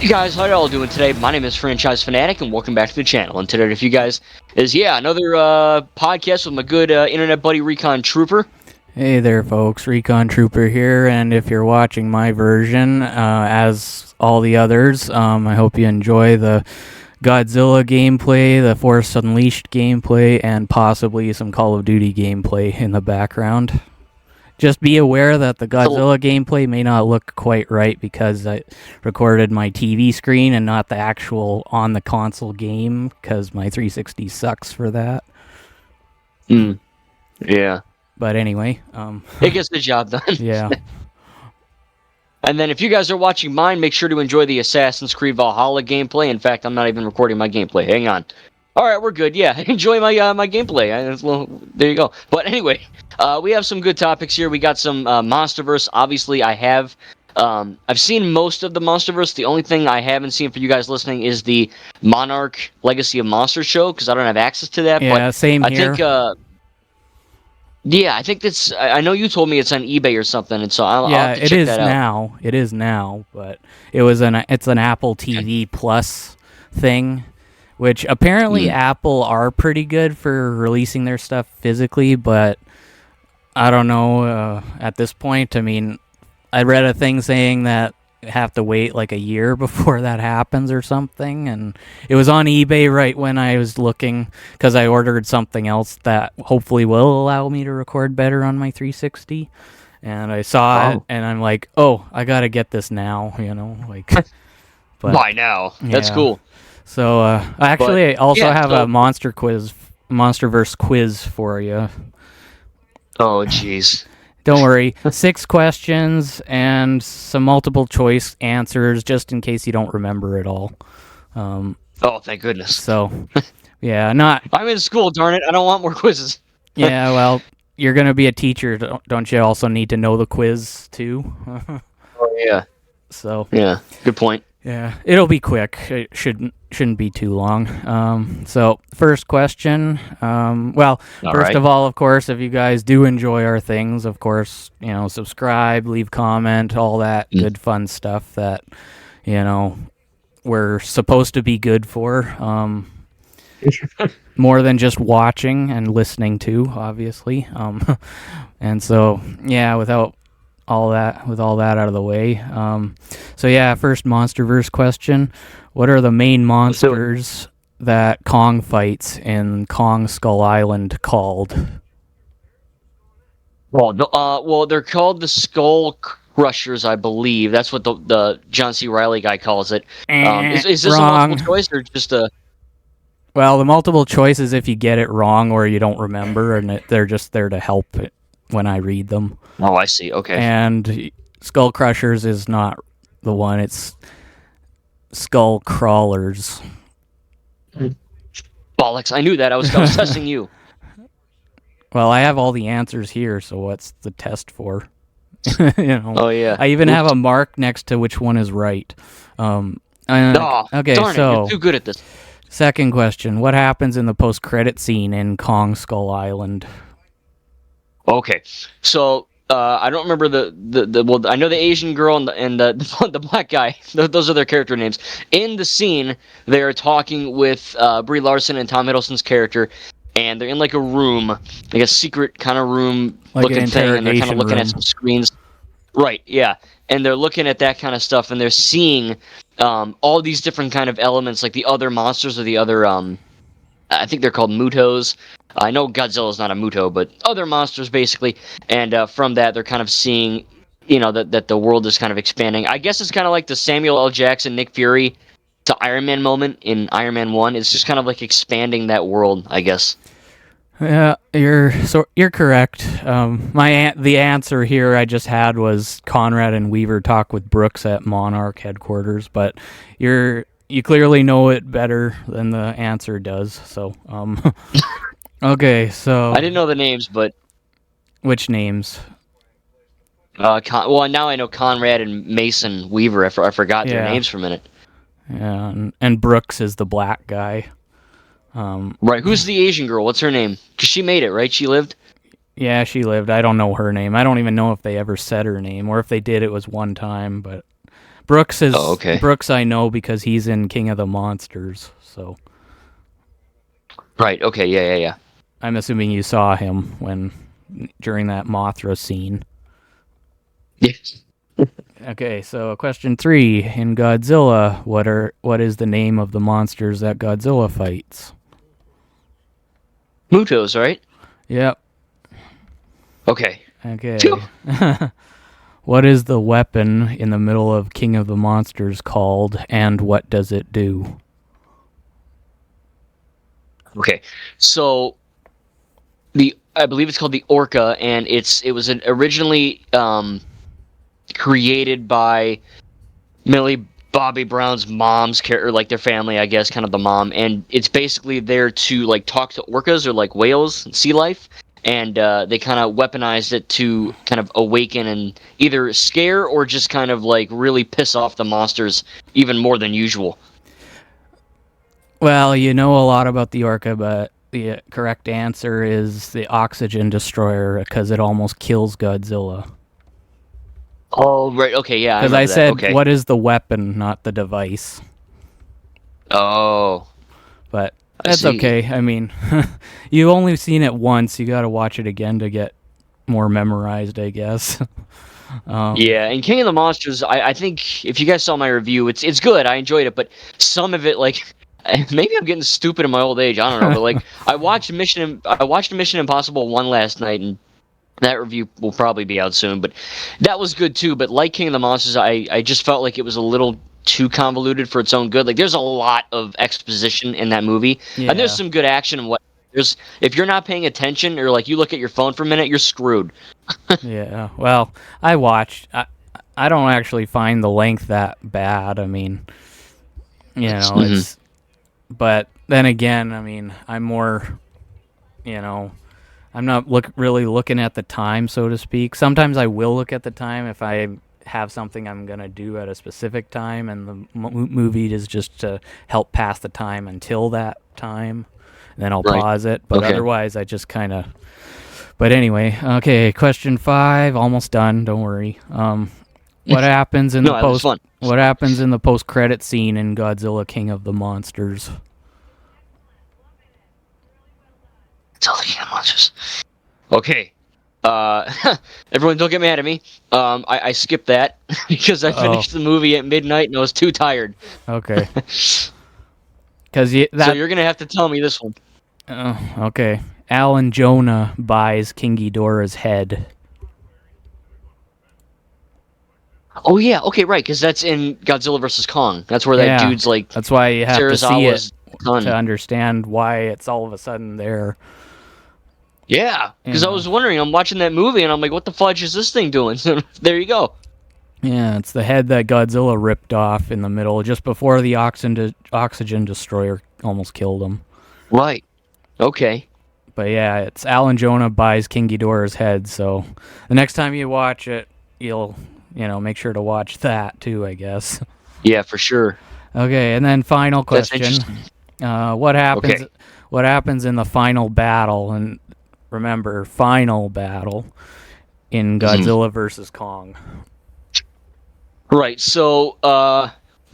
Hey guys, how y'all doing today? My name is Franchise Fanatic, and welcome back to the channel. And today, for you guys, is another podcast with my good internet buddy Recon Trooper. Hey there, folks. Recon Trooper here, and if you're watching my version, as all the others, I hope you enjoy the Godzilla gameplay, the Force Unleashed gameplay, and possibly some Call of Duty gameplay in the background. Just be aware that the Godzilla gameplay may not look quite right because I recorded my TV screen and not the actual on-the-console game, because my 360 sucks for that. Yeah. But anyway, it gets the job done. Yeah. And then if you guys are watching mine, make sure to enjoy the Assassin's Creed Valhalla gameplay. In fact, I'm not even recording my gameplay. Hang on. All right, we're good. Yeah, enjoy my my gameplay. Well, there you go. But anyway, we have some good topics here. We got some Monsterverse. Obviously, I've seen most of the Monsterverse. The only thing I haven't seen for you guys listening is the Monarch Legacy of Monsters show, because I don't have access to that. Yeah, but same I here. think, I think that's. I know you told me it's on eBay or something, and so I'll have to check that out. Now. It is now, but it's an Apple TV Plus thing, which apparently Apple are pretty good for releasing their stuff physically, but I don't know at this point. I mean, I read a thing saying that you have to wait like a year before that happens or something, and it was on eBay right when I was looking, because I ordered something else that hopefully will allow me to record better on my 360, and I saw it, and I'm like, oh, I gotta get this now, like. But, why now? That's cool. So, I also have a Monsterverse quiz for you. Oh, jeez. Don't worry. 6 questions and some multiple choice answers, just in case you don't remember it all. Oh, thank goodness. So, yeah, I'm in school, darn it. I don't want more quizzes. Yeah, well, you're going to be a teacher. Don't you also need to know the quiz, too? Oh, yeah. So. Yeah, good point. Yeah, it'll be quick. It shouldn't be too long. So, first question. First of all, of course, if you guys do enjoy our things, of course, subscribe, leave comment, all that good fun stuff that, we're supposed to be good for. More than just watching and listening to, obviously. And so, yeah, with all that out of the way. First Monsterverse question. What are the main monsters that Kong fights in Kong Skull Island called? Well, they're called the Skull Crushers, I believe. That's what the John C. Reilly guy calls it. Is this wrong. A multiple choice or just a... Well, the multiple choice is if you get it wrong or you don't remember, and they're just there to help it when I read them. Oh, I see. Okay. And Skull Crushers is not the one. It's Skull Crawlers. Bollocks. I knew that. I was testing you. Well, I have all the answers here, so what's the test for? Oh, yeah. I even have a mark next to which one is right. Okay, darn it. You're too good at this. Second question. What happens in the post-credit scene in Kong Skull Island? Okay, so I don't remember well, I know the Asian girl and the black guy. Those are their character names. In the scene, they are talking with Brie Larson and Tom Hiddleston's character, and they're in like a room, like a secret kind of room looking thing, and they're kind of looking at some screens. Right, yeah, and they're looking at that kind of stuff, and they're seeing all these different kind of elements, like the other monsters or the other I think they're called Mutos. I know Godzilla's not a Muto, but other monsters, basically. And from that, they're kind of seeing, that the world is kind of expanding. I guess it's kind of like the Samuel L. Jackson, Nick Fury to Iron Man moment in Iron Man 1. It's just kind of like expanding that world, I guess. Yeah, you're correct. The answer here I just had was Conrad and Weaver talk with Brooks at Monarch headquarters, but you clearly know it better than the answer does. So, okay, so I didn't know the names, but which names? Well, now I know Conrad and Mason Weaver. I forgot their names for a minute. Yeah, and Brooks is the black guy. Right. Who's the Asian girl? What's her name? Because she made it, right? She lived? Yeah, she lived. I don't know her name. I don't even know if they ever said her name, or if they did, it was one time. But Oh, okay. Brooks. I know because he's in King of the Monsters. So Right. Okay. Yeah. I'm assuming you saw him during that Mothra scene. Yes. Okay, so question 3 in Godzilla, what is the name of the monsters that Godzilla fights? Mutos, right? Yep. Okay. Phew. Okay. What is the weapon in the middle of King of the Monsters called, and what does it do? Okay. So I believe it's called the Orca, and it was originally created by Millie Bobby Brown's mom's character, like their family, I guess, kind of the mom, and it's basically there to like talk to orcas or like whales, sea life, and they kind of weaponized it to kind of awaken and either scare or just kind of like really piss off the monsters even more than usual. Well, you know a lot about the Orca, but the correct answer is the oxygen destroyer because it almost kills Godzilla. Oh, right. Okay, yeah, I Because I remember that. said, Okay. what is the weapon, not the device. Oh, But I that's see. okay. I mean, you only seen it once. You got to watch it again to get more memorized, I guess. Yeah, and King of the Monsters, I think if you guys saw my review, it's good. I enjoyed it, but some of it, like, maybe I'm getting stupid in my old age. I don't know, but like, I watched Mission Impossible 1 last night, and that review will probably be out soon. But that was good too. But like King of the Monsters, I just felt like it was a little too convoluted for its own good. Like, there's a lot of exposition in that movie, and there's Yeah. some good action and what. There's if you're not paying attention or like you look at your phone for a minute, you're screwed. Yeah. Well, I watched. I don't actually find the length that bad. I mean, Mhm. it's. But then again, I mean, I'm more. You know, I'm not really looking at the time, so to speak. Sometimes I will look at the time if I have something I'm gonna do at a specific time, and the movie is just to help pass the time until that time. And then I'll Right. pause it. But Okay. otherwise, I just kind of. But anyway, okay. Question 5, almost done. Don't worry. What happens in the No, it was post? fun. What happens in the post-credit scene in Godzilla King of the Monsters? Tell the King of the Monsters. Okay. Everyone, don't get mad at me. I skipped that because I Oh, finished the movie at midnight and I was too tired. okay. Because So that. you're gonna have to tell me this one. Okay. Alan Jonah buys King Ghidorah's head. Oh yeah, okay, right, because that's in Godzilla vs Kong. That's where that Yeah, dude's like that's why you have to see it Serizawa's to son. understand why it's all of a sudden there. Yeah, You because I know. was wondering. I'm watching that movie and I'm like, what the fudge is this thing doing? There you go. Yeah, it's the head that Godzilla ripped off in the middle just before the oxygen destroyer almost killed him. Right. Okay. But yeah, it's Alan Jonah buys King Ghidorah's head. So the next time you watch it, you'll make sure to watch that too, I guess. Yeah, for sure. Okay, and then final That's question: interesting. What happens? Okay. What happens in the final battle? And remember, final battle in Mhm. Godzilla versus Kong. Right. So,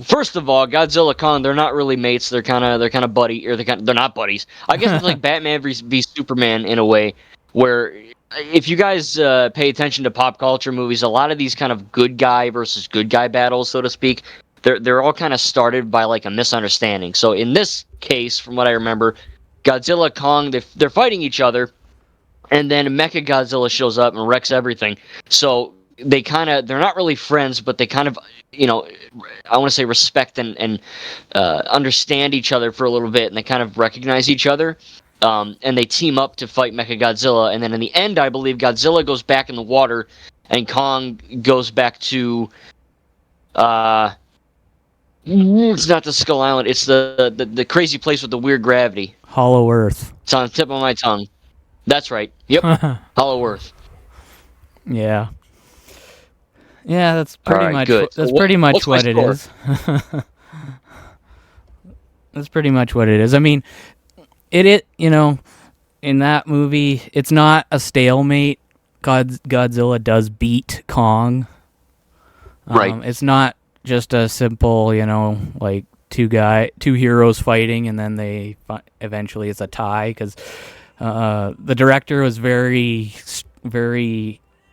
first of all, Godzilla Kong, they're not really mates. They're kind of buddy, or they're not buddies. I guess it's like Batman v Superman in a way, where if you guys pay attention to pop culture movies, a lot of these kind of good guy versus good guy battles, so to speak, they're all kind of started by like a misunderstanding. So in this case, from what I remember, Godzilla Kong, they're fighting each other, and then Mecha Godzilla shows up and wrecks everything. So they're not really friends, but they kind of I want to say respect and understand each other for a little bit, and they kind of recognize each other. And they team up to fight Mecha Godzilla, and then in the end, I believe Godzilla goes back in the water, and Kong goes back to it's not the Skull Island, it's the crazy place with the weird gravity. Hollow Earth. It's on the tip of my tongue. That's right. Yep, Hollow Earth. Yeah. Yeah, that's All pretty right, much good. So that's pretty much what's my what it score? is. That's pretty much what it is. I mean, in that movie, it's not a stalemate. Godzilla does beat Kong. Right. It's not just a simple, like two heroes fighting, and then eventually it's a tie because the director was very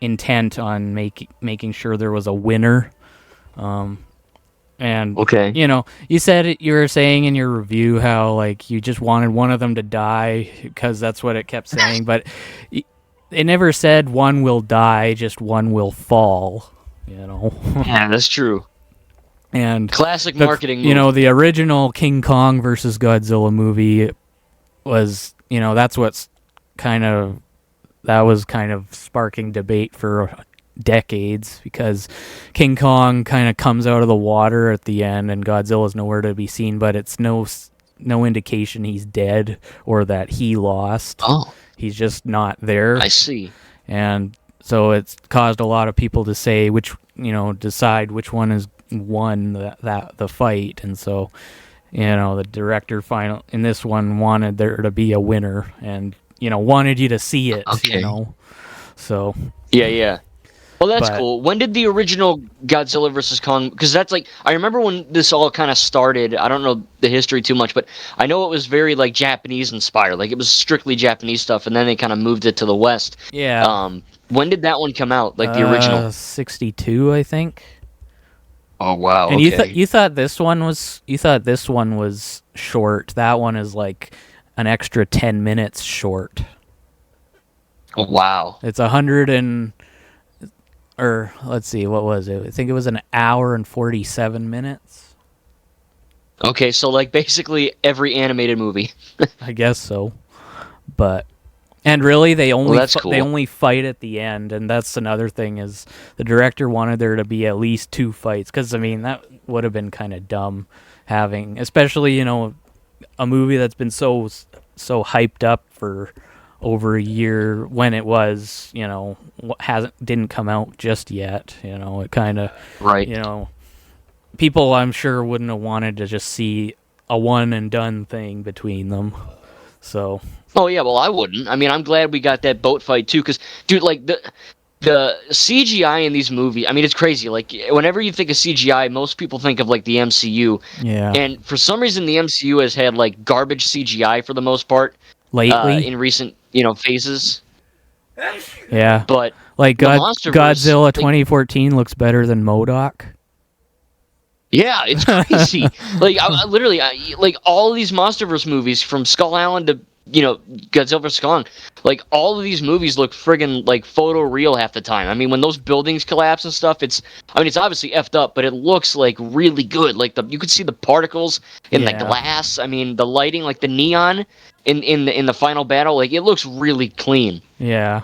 intent on making sure there was a winner. And Okay. you said you were saying in your review how like you just wanted one of them to die because that's what it kept saying, but it never said one will die, just one will fall. Yeah, that's true. And Classic marketing move. the original King Kong versus Godzilla movie was, that was kind of sparking debate for decades because King Kong kind of comes out of the water at the end and Godzilla's nowhere to be seen, but it's no indication he's dead or that he lost. Oh, He's just not there. I see. And so it's caused a lot of people to say decide which one is won the fight. And so the director in this one wanted there to be a winner and wanted you to see it. Okay. So Yeah. Well, that's cool. When did the original Godzilla vs. Kong? Because that's like I remember when this all kind of started. I don't know the history too much, but I know it was very like Japanese inspired. Like it was strictly Japanese stuff, and then they kind of moved it to the West. Yeah. When did that one come out? Like the original? 62, I think. Oh wow. And okay. you thought this one was short. That one is like an extra 10 minutes short. Oh, wow. It's or let's see, what was it? I think it was an hour and 47 minutes. Okay, so like basically every animated movie. I guess so. And really they only cool. they only fight at the end, and that's another thing is the director wanted there to be at least 2 fights cuz I mean that would have been kind of dumb having, especially, a movie that's been so hyped up for over a year when it was, didn't come out just yet. It kind of, right. People I'm sure wouldn't have wanted to just see a one and done thing between them. So. Oh yeah, well I wouldn't. I mean, I'm glad we got that boat fight too, because dude, like the CGI in these movies, I mean, it's crazy. Like whenever you think of CGI, most people think of like the MCU. Yeah. And for some reason, the MCU has had like garbage CGI for the most part. Lately, in recent phases. Yeah, but like Godzilla 2014 looks better than MODOK. Yeah, it's crazy. like literally, like all of these Monsterverse movies, from Skull Island to Godzilla vs. Kong, like all of these movies look friggin' like photo real half the time. I mean, when those buildings collapse and stuff, it's obviously effed up, but it looks like really good. Like you could see the particles in the glass. I mean, the lighting, like the neon in the final battle, like it looks really clean. Yeah.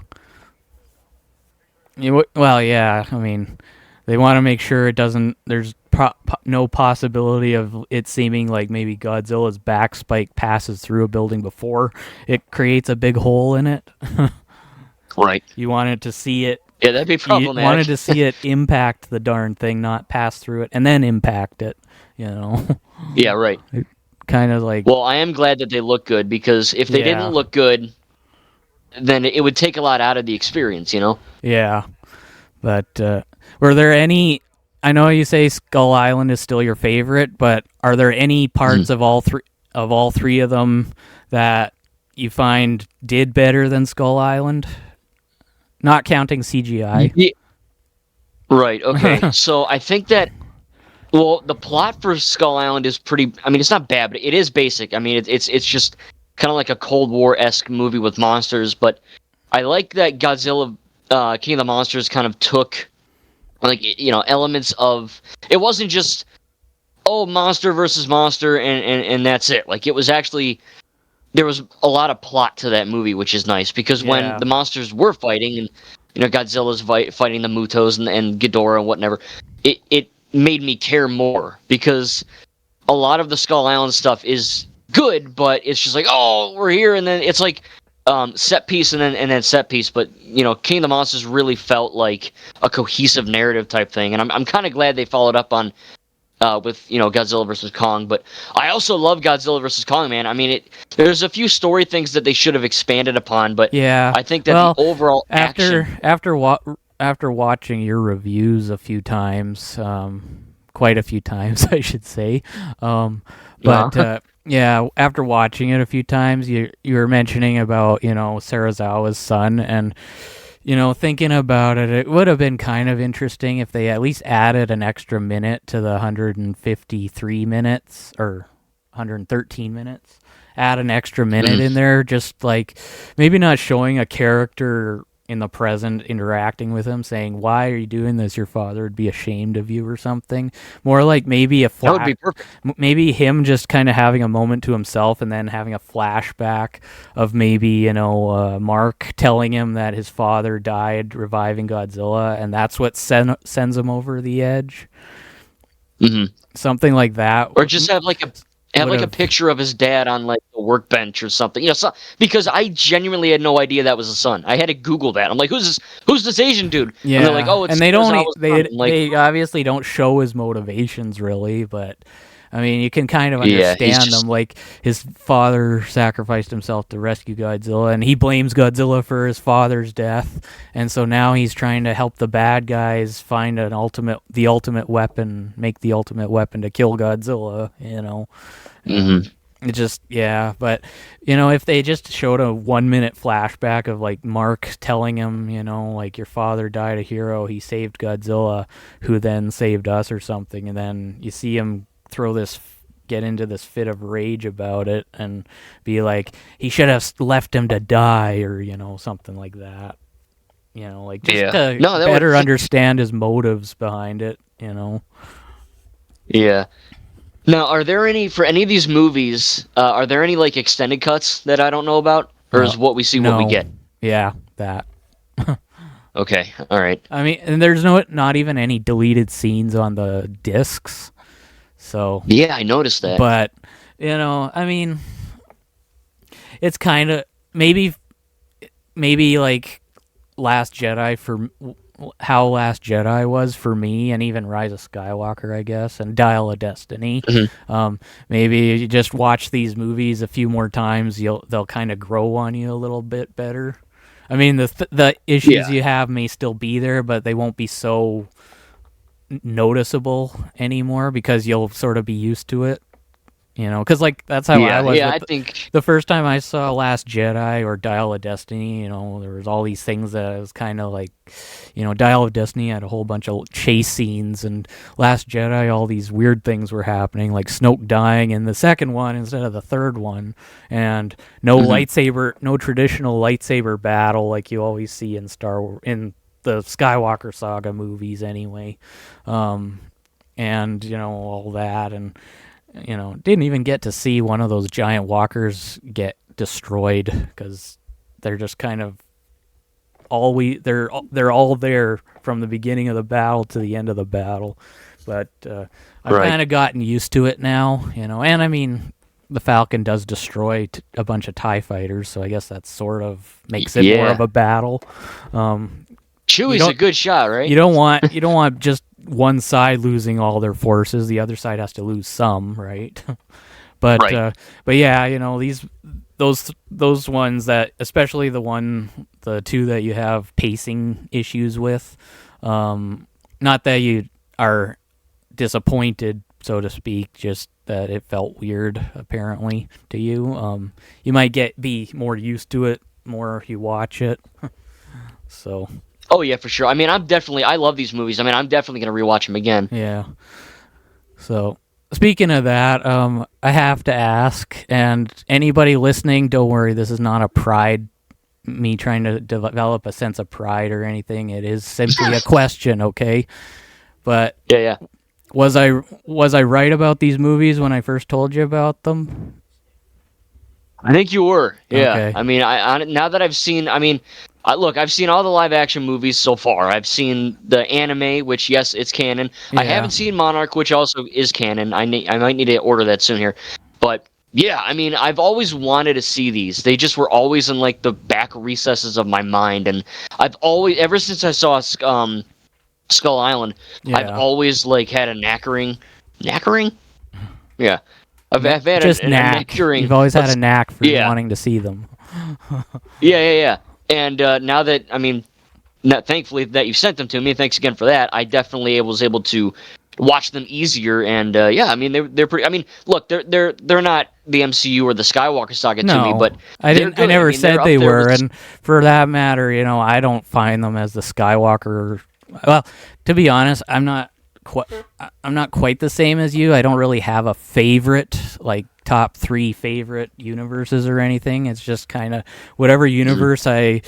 Well, yeah. I mean, they want to make sure it doesn't. There's no possibility of it seeming like maybe Godzilla's back spike passes through a building before it creates a big hole in it. Right. You wanted to see it. Yeah, that'd be problematic. You wanted to see it impact the darn thing, not pass through it and then impact it. Yeah, right. Kind of like. Well, I am glad that they look good, because if they didn't look good, then it would take a lot out of the experience. Yeah, but were there any? I know you say Skull Island is still your favorite, but are there any parts of all three of them that you find did better than Skull Island? Not counting CGI. Yeah. Right. Okay. So I think that. Well, the plot for Skull Island is pretty. I mean, it's not bad, but it is basic. I mean, it's just kind of like a Cold War-esque movie with monsters. But I like that Godzilla, King of the Monsters, kind of took, like, elements of. It wasn't just, monster versus monster and that's it. Like, it was actually. There was a lot of plot to that movie, which is nice, because when the monsters were fighting, and Godzilla's fighting the Mutos and Ghidorah and whatever, it made me care more, because a lot of the Skull Island stuff is good, but it's just like, we're here, and then it's like set piece and then set piece. But King of the Monsters really felt like a cohesive narrative type thing, and I'm kind of glad they followed up on with Godzilla vs. Kong. But I also love Godzilla vs. Kong, man. I mean, there's a few story things that they should have expanded upon, but I think that the overall after watching your reviews a few times, quite a few times, I should say. But Uh, yeah, after watching it a few times, you were mentioning about Sarazawa's son, and thinking about it, it would have been kind of interesting if they at least added an extra minute to the 153 minutes or 113 minutes. Add an extra minute in there, just like maybe not showing a character in the present interacting with him, saying, "Why are you doing this? Your father would be ashamed of you," or something. More like maybe a that would flash, be perfect. maybe him just kind of having a moment to himself, and then having a flashback of maybe Mark telling him that his father died reviving Godzilla, and that's what sends him over the edge. Hmm. Something like that Or just have would like a have. picture of his dad on like the workbench or something. Because I genuinely had no idea that was a son. I had to Google that. I'm like, who's this Asian dude? And they're like, Yeah, oh, and it's they don't Sarazawa's son. I'm like, they obviously don't show his motivations really, but I mean, you can kind of yeah, he's understand them. just Like his father sacrificed himself to rescue Godzilla, and he blames Godzilla for his father's death, and so now he's trying to help the bad guys find the ultimate weapon, make the ultimate weapon to kill Godzilla. hmm. It just but if they just showed a 1 minute flashback of like Mark telling him, like your father died a hero, he saved Godzilla, who then saved us or something, and then you see him get into this fit of rage about it and be like he should have left him to die or something like that. Like just Yeah. to No, that would. better understand his motives behind it. Yeah. Now, are there any for any of these movies? Are there any like extended cuts that I don't know about, or No, is what we see what we no, get? yeah, that. Okay. All right. I mean, and there's not even any deleted scenes on the discs. So, Yeah, I noticed that. but I mean, it's kind of maybe like Last Jedi for how Last Jedi was for me, and even Rise of Skywalker, I guess, and Dial of Destiny. Mhm. Maybe you just watch these movies a few more times, they'll kind of grow on you a little bit better. I mean, the issues Yeah. you have may still be there, but they won't be so noticeable anymore because you'll sort of be used to it. Because like that's how I Yeah. was Yeah. with I think. the first time I saw Last Jedi or Dial of Destiny. There was all these things that I was kind of like, Dial of Destiny had a whole bunch of chase scenes, and Last Jedi, all these weird things were happening, like Snoke dying in the second one instead of the third one, and Mhm. no traditional lightsaber battle like you always see in in the Skywalker saga movies, anyway, and all that, and didn't even get to see one of those giant walkers get destroyed because they're just kind of they're all there from the beginning of the battle to the end of the battle. But I've Right. kind of gotten used to it now, and I mean the Falcon does destroy a bunch of TIE fighters, so I guess that sort of makes it more of Yeah. a battle. You Chewie's a don't good shot, right? you don't want just one side losing all their forces. The other side has to lose some, right? but Right. but yeah, those ones that, especially the two that you have pacing issues with. Not that you are disappointed, so to speak, just that it felt weird apparently to you. You might be more used to it more if you watch it. So Oh yeah, for sure. I mean, I love these movies. I mean, I'm definitely gonna rewatch them again. yeah. So speaking of that, I have to ask, and anybody listening, don't worry, this is not a pride. Me trying to develop a sense of pride or anything. It is simply a question, okay? But Yeah, yeah. was I right about these movies when I first told you about them? I think you were. Yeah. Okay. I mean, now that I've seen, I mean, I've seen all the live action movies so far. I've seen the anime, which yes, it's canon. I Yeah. haven't seen Monarch, which also is canon. I might need to order that soon here. But yeah, I mean, I've always wanted to see these. They just were always in like the back recesses of my mind, and I've always, ever since I saw Skull Island, I've Yeah. always like had a knackering. Yeah, I've had Just a knack. knackering. You've always had a knack for Yeah, wanting to see them. yeah. And now that, I mean, thankfully that you sent them to me, thanks again for that. I definitely was able to watch them easier. And yeah, I mean they're pretty. I mean, look, they're not the MCU or the Skywalker saga to me, but I they're didn't. I good. never I mean, they're said up they there were, with. and for that matter, I don't find them as the Skywalker. Well, to be honest, I'm not quite the same as you. I don't really have a favorite, like top 3 favorite universes or anything. It's just kind of whatever universe I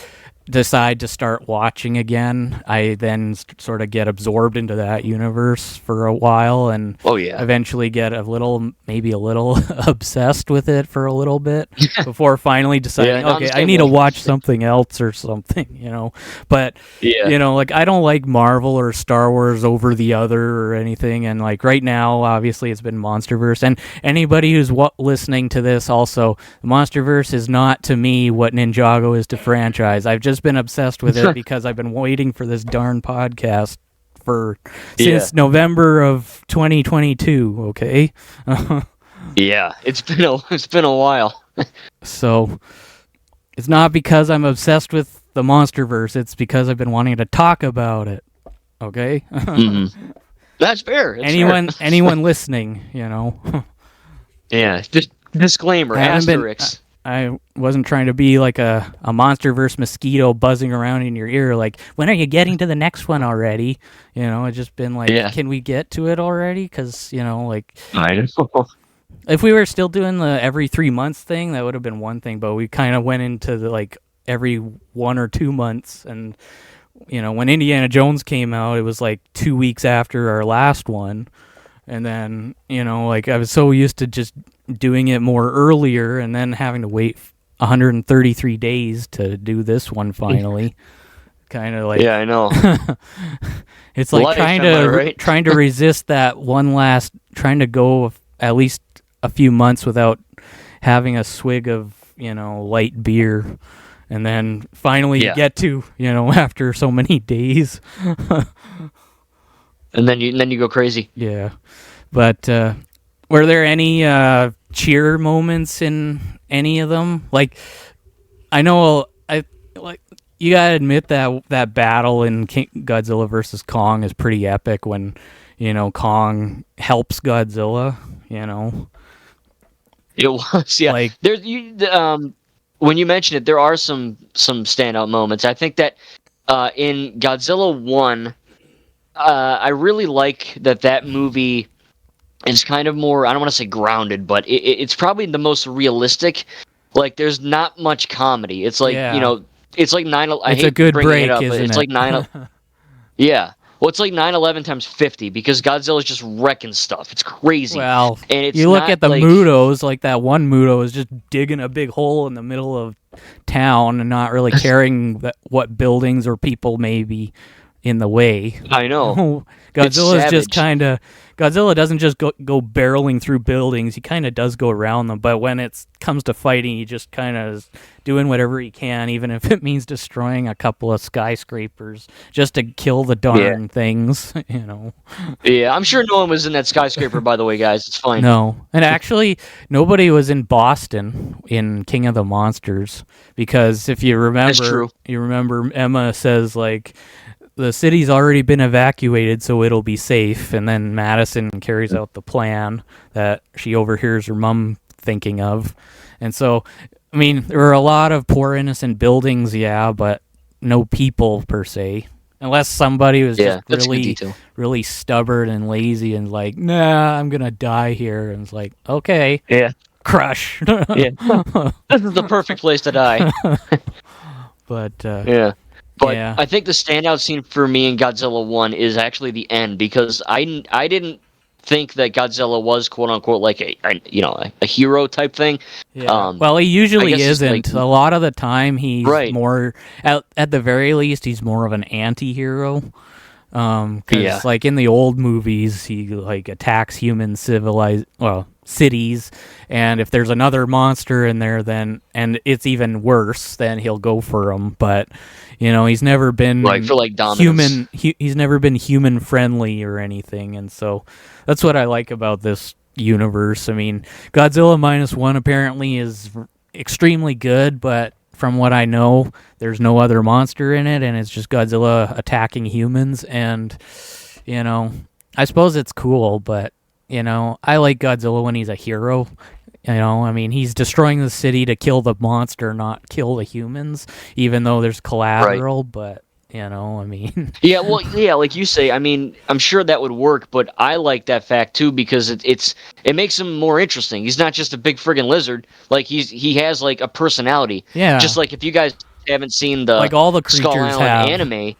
decide to start watching again, I then sort of get absorbed into that universe for a while and Oh yeah. eventually get maybe a little obsessed with it for a little bit before finally deciding, okay, I need to watch something else or something, But, Yeah. like, I don't like Marvel or Star Wars over the other or anything. And, like, right now, obviously, it's been Monsterverse. And anybody who's listening to this also, the Monsterverse is not to me what Ninjago is to franchise. I've just been obsessed with it because I've been waiting for this darn podcast since November of 2022. Okay. Yeah, it's been a while. So it's not because I'm obsessed with the Monsterverse. It's because I've been wanting to talk about it. Okay. Mm-hmm. That's fair. Anyone listening, Yeah. Just disclaimer. Asterisk. I wasn't trying to be like a Monsterverse mosquito buzzing around in your ear like, when are you getting to the next one already? It's just been like, can we get to it already? Because, like... I know. If we were still doing the every 3 months thing, that would have been one thing, but we kind of went into like every 1 or 2 months, and, when Indiana Jones came out, it was like 2 weeks after our last one, and then, like I was so used to just doing it more earlier and then having to wait 133 days to do this one finally. Kind of like, yeah, I know. It's like trying to resist that one last, trying to go at least a few months without having a swig of, light beer, and then finally you get to, after so many days. and then you go crazy. Yeah. But were there any cheer moments in any of them? Like, I know you gotta admit that battle in Godzilla versus Kong is pretty epic when, Kong helps Godzilla, It was, yeah. Like, when you mention it, there are some standout moments. I think that in Godzilla 1, I really like that movie is kind of more, I don't want to say grounded, but it's probably the most realistic. Like, there's not much comedy. It's like, it's like 9. I hate bringing break, it up, but it's like 9. Yeah. Well, it's like 9/11 times 50 because Godzilla's just wrecking stuff. It's crazy. Well, and it's you look at the Mutos, like that one Muto is just digging a big hole in the middle of town and not really caring what buildings or people may be in the way. I know. Godzilla's just kind of... Godzilla doesn't just go barreling through buildings. He kind of does go around them, but when it comes to fighting, he just kind of is doing whatever he can, even if it means destroying a couple of skyscrapers just to kill the darn things, Yeah, I'm sure no one was in that skyscraper, by the way, guys. It's fine. No. And actually, nobody was in Boston in King of the Monsters, because if you remember... That's true. You remember Emma says, like... The city's already been evacuated, so it'll be safe. And then Madison carries out the plan that she overhears her mom thinking of. And so, I mean, there are a lot of poor innocent buildings, but no people per se. Unless somebody was just really stubborn and lazy and like, nah, I'm going to die here. And it's like, okay. Yeah. Crush. Yeah. This is the perfect place to die. But, yeah. But I think the standout scene for me in Godzilla 1 is actually the end, because I didn't think that Godzilla was quote unquote like a hero type thing. Yeah. Well, he usually isn't. A lot of the time he's more at the very least he's more of an anti-hero. Because like in the old movies, he like attacks human cities, and if there's another monster in there, and it's even worse, then he'll go for them. But he's never been human. He's never been human friendly or anything, and so that's what I like about this universe. I mean, Godzilla -1 apparently is extremely good, but from what I know, there's no other monster in it, and it's just Godzilla attacking humans, and I suppose it's cool, but I like Godzilla when he's a hero. I mean, he's destroying the city to kill the monster, not kill the humans, even though there's Right. collateral, but I mean, Yeah, well, yeah, like you say, I mean, I'm sure that would work, but I like that fact too because it makes him more interesting. He's not just a big friggin' lizard. Like he has like a personality. yeah, Just like if you guys haven't seen the like all the Skull creatures Island have. anime,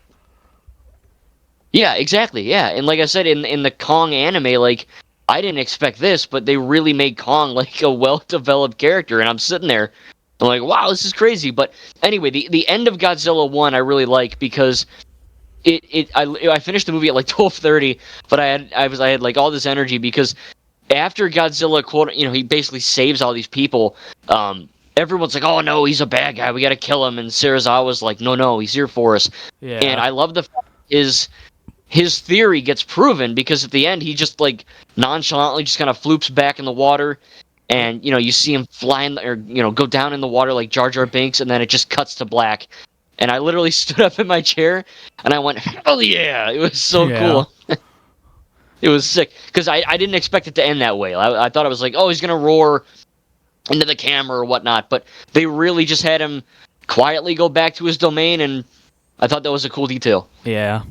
yeah, exactly, yeah. And like I said in the Kong anime, like I didn't expect this, but they really made Kong like a well-developed character, and I'm sitting there, I'm like, wow, this is crazy. But anyway, the end of Godzilla 1 I really like because I finished the movie at like 12:30, but I had like all this energy because after Godzilla he basically saves all these people. Everyone's like, oh no, he's a bad guy, we got to kill him, and Serizawa's like, no, he's here for us. And Yeah, I love the fact his theory gets proven because at the end he just like nonchalantly just kind of floops back in the water, and you see him flying or go down in the water like Jar Jar Binks, and then it just cuts to black. And I literally stood up in my chair and I went, hell yeah! It was so yeah, cool. It was sick because I didn't expect it to end that way. I thought it was like, oh, he's gonna roar into the camera or whatnot, but they really just had him quietly go back to his domain, and I thought that was a cool detail. yeah.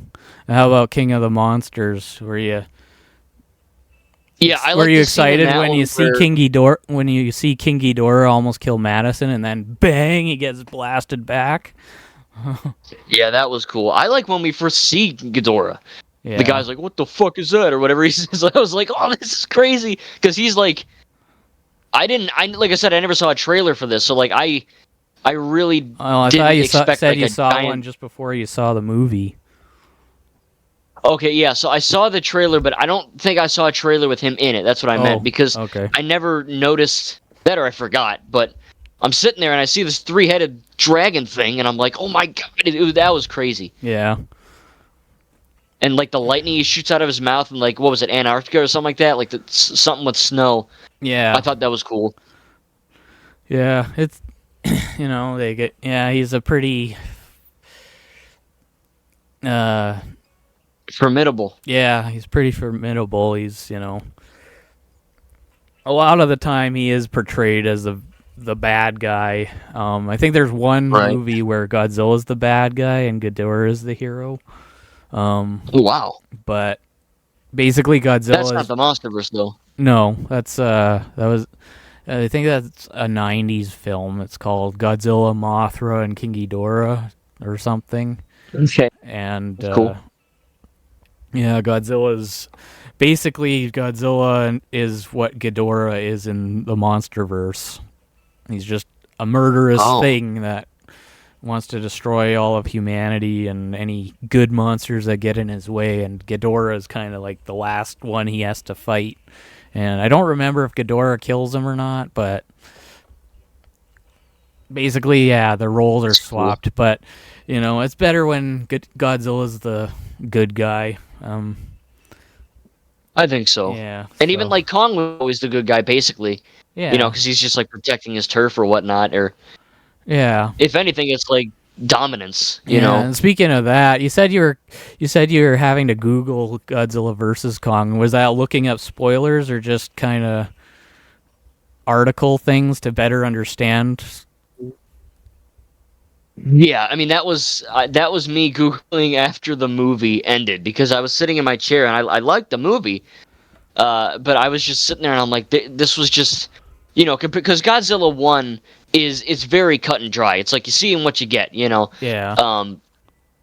How about King of the Monsters? Yeah, I Were like you the scene in excited that when you one see where, King Ghidorah almost kill Madison, and then bang, he gets blasted back? yeah, that was cool. I like when we first see Ghidorah. The Yeah. guy's like, "What the fuck is that?" or whatever he says. I was like, "Oh, this is crazy," because he's like, like I said, I never saw a trailer for this, so like I really Oh, I thought didn't you expect said like you a saw one giant. just before you saw the movie. Okay, yeah, so I saw the trailer, but I don't think I saw a trailer with him in it. That's what I meant Oh, because okay. I never noticed that, or I forgot. But I'm sitting there and I see this three-headed dragon thing, and I'm like, "Oh my god, that was crazy!" Yeah. And like the lightning he shoots out of his mouth, and like what was it, Antarctica or something like that, like something with snow. I Yeah. thought that was cool. Yeah. It's they get he's a pretty uh Formidable. he's pretty formidable. He's, a lot of the time he is portrayed as the bad guy. I think there's one Right. movie where Godzilla's the bad guy and Ghidorah is the hero. Oh, wow. But basically That's Godzilla not is the Monsterverse though. no, that was I think that's a '90s film. It's called Godzilla, Mothra, and King Ghidorah or something. Okay. And That's cool. yeah, Godzilla is what Ghidorah is in the Monsterverse. He's just a murderous Oh, thing that wants to destroy all of humanity and any good monsters that get in his way. And Ghidorah is kind of like the last one he has to fight. And I don't remember if Ghidorah kills him or not, but basically, yeah, the roles are that's cool. swapped. But it's better when Godzilla's the good guy. I think so. Yeah. And even So like Kong was always the good guy, basically. yeah, Because he's just like protecting his turf or whatnot. Or yeah. if anything, it's like dominance. Yeah, and speaking of that, you said you were having to Google Godzilla versus Kong. Was that looking up spoilers or just kind of article things to better understand? Yeah, I mean that was me googling after the movie ended because I was sitting in my chair and I liked the movie, but I was just sitting there and I'm like, this was just, because Godzilla 1 is it's very cut and dry. It's like you see and what you get. Yeah, Um,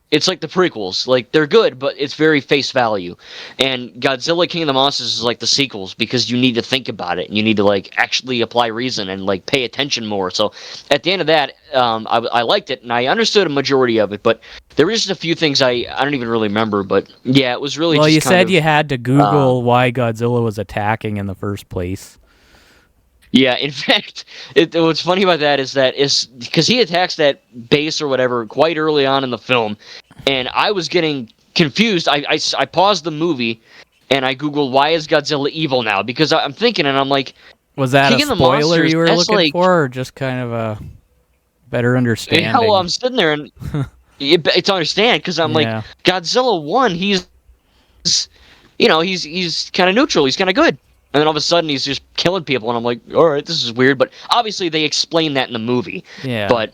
it's like the prequels. Like they're good, but it's very face value. And Godzilla King of the Monsters is like the sequels because you need to think about it and you need to like actually apply reason and like pay attention more. So at the end of that, I liked it and I understood a majority of it, but there were just a few things I don't even really remember. But yeah, it was really well, just you kind said you of had to uh, Google why Godzilla was attacking in the first place. yeah. In fact, what's funny about that is because he attacks that base or whatever quite early on in the film, and I was getting confused. I paused the movie and I googled why is Godzilla evil now because I'm thinking and I'm like, Was that a King of the spoiler Monsters. you were That's looking like, for, or just kind of a better yeah. Well, understanding? I'm sitting there and it's understand because I'm like Yeah, Godzilla 1. he's kind of neutral. He's kind of good. And then all of a sudden he's just killing people, and I'm like, all right, this is weird. But obviously they explain that in the movie. Yeah. But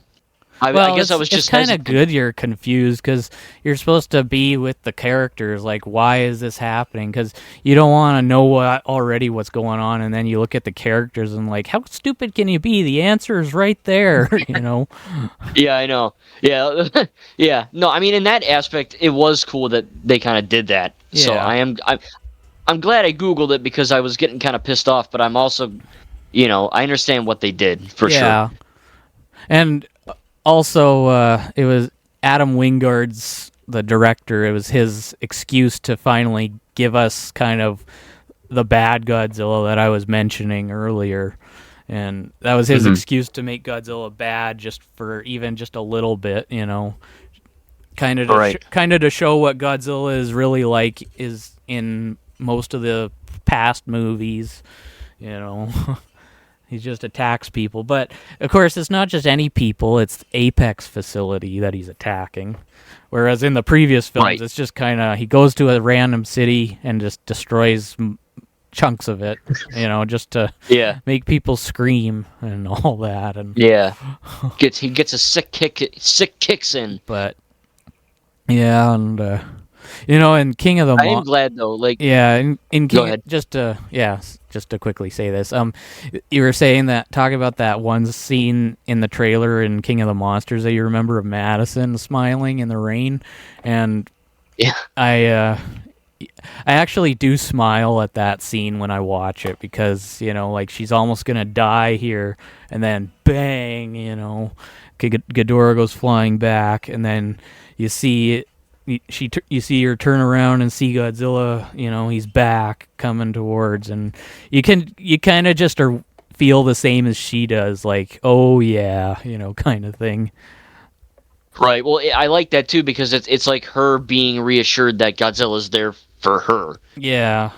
I guess I was just it's kind of hesitant. good you're confused because you're supposed to be with the characters. Like, why is this happening? Because you don't want to know what's going on, and then you look at the characters and like, how stupid can you be? The answer is right there. Yeah, I know. Yeah, yeah. No, I mean, in that aspect, it was cool that they kind of did that. So Yeah. I'm glad I googled it because I was getting kind of pissed off, but I'm also, I understand what they did for sure. Yeah. And also, it was Adam Wingard's the director. It was his excuse to finally give us kind of the bad Godzilla that I was mentioning earlier. And that was his excuse to make Godzilla bad, just for even just a little bit, kind of to show what Godzilla is really like is in most of the past movies. He just attacks people, but of course it's not just any people; it's Apex facility that he's attacking. Whereas in the previous films, it's just kind of he goes to a random city and just destroys chunks of it, just to make people scream and all that. And he gets a sick kicks in. But yeah, and in King of the I am glad though. Like in King, go ahead. just to quickly say this, you were saying talking about that one scene in the trailer in King of the Monsters that you remember of Madison smiling in the rain, and I actually do smile at that scene when I watch it because, like she's almost going to die here and then bang, Ghidorah goes flying back and then you see you see her turn around and see Godzilla, he's back coming towards and you kind of just feel the same as she does, like, oh yeah, kind of thing. Right. Well, I like that too because it's like her being reassured that Godzilla's there for her. Yeah.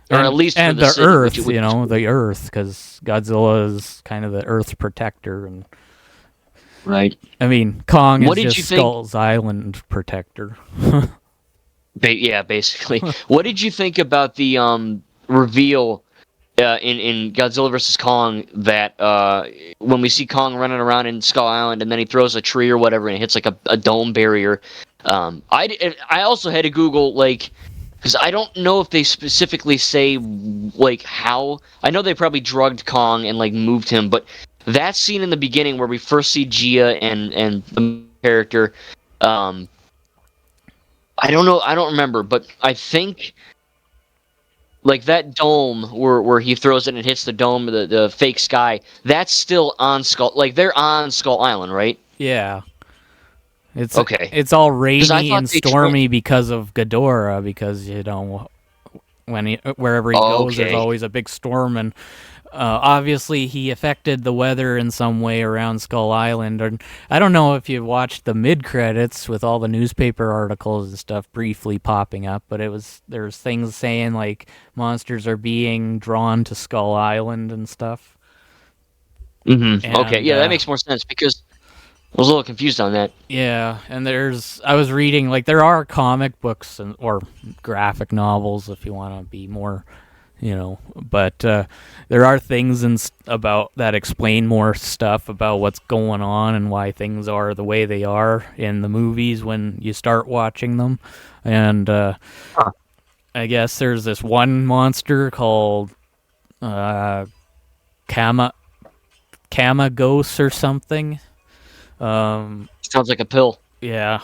Or at least for the city, Earth, the Earth, because Godzilla is kind of the Earth's protector, and right. I mean, Kong is just Skull's Island protector. Yeah, basically. What did you think about the reveal in Godzilla vs. Kong that when we see Kong running around in Skull Island and then he throws a tree or whatever and it hits like a dome barrier? I also had to Google because I don't know if they specifically say how. I know they probably drugged Kong and moved him, but that scene in the beginning where we first see Gia and the character, I don't know. I don't remember, but I think that dome where he throws it and it hits the dome, the fake sky. That's still on Skull. They're on Skull Island, right? Yeah. It's okay. It's all rainy and stormy because of Ghidorah. Because wherever he goes, there's always a big storm, and obviously he affected the weather in some way around Skull Island. And I don't know if you watched the mid credits with all the newspaper articles and stuff briefly popping up, but there's things saying monsters are being drawn to Skull Island and stuff. Mm-hmm. And, okay, yeah, that makes more sense because I was a little confused on that. Yeah, and I was reading, there are comic books or graphic novels if you want to be more, but there are things about that explain more stuff about what's going on and why things are the way they are in the movies when you start watching them. And I guess there's this one monster called Kamagos or something. Sounds like a pill. Yeah.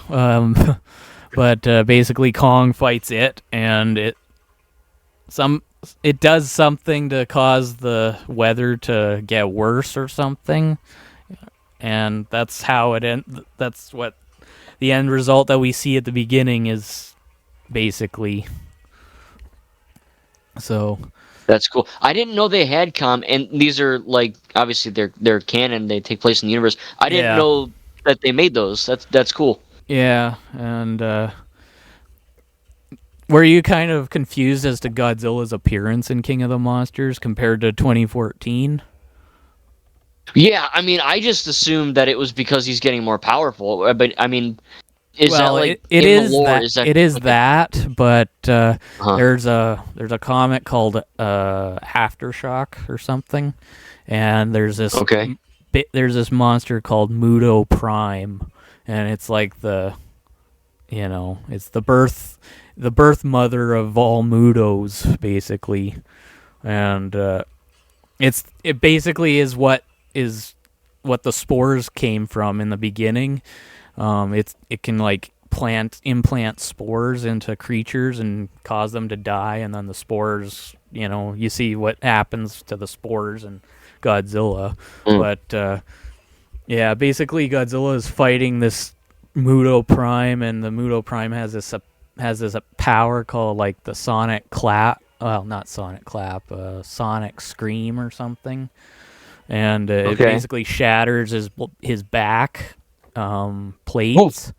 But basically Kong fights it, and it does something to cause the weather to get worse or something. And that's how it ends. That's what the end result that we see at the beginning is, basically. So that's cool. I didn't know they had and these are obviously they're canon. They take place in the universe. I didn't know that they made those. That's cool. Yeah, and were you kind of confused as to Godzilla's appearance in King of the Monsters compared to 2014? Yeah, I mean, I just assumed that it was because he's getting more powerful. But I mean, is that Well, like it in the is lore? that Is that it is like a that, but huh? there's a comic called Aftershock or something, and Okay. there's this monster called Muto Prime, and it's like it's the birth mother of all Mutos basically, and it basically is what the spores came from in the beginning. It can like implant spores into creatures and cause them to die, and then the spores, you see what happens to the spores in Godzilla. Mm. But yeah, basically Godzilla is fighting this Muto Prime, and the Muto Prime has this power called like the Sonic Clap. Well, not Sonic Clap, Sonic Scream or something, and it Okay. basically shatters his back Oh. plates,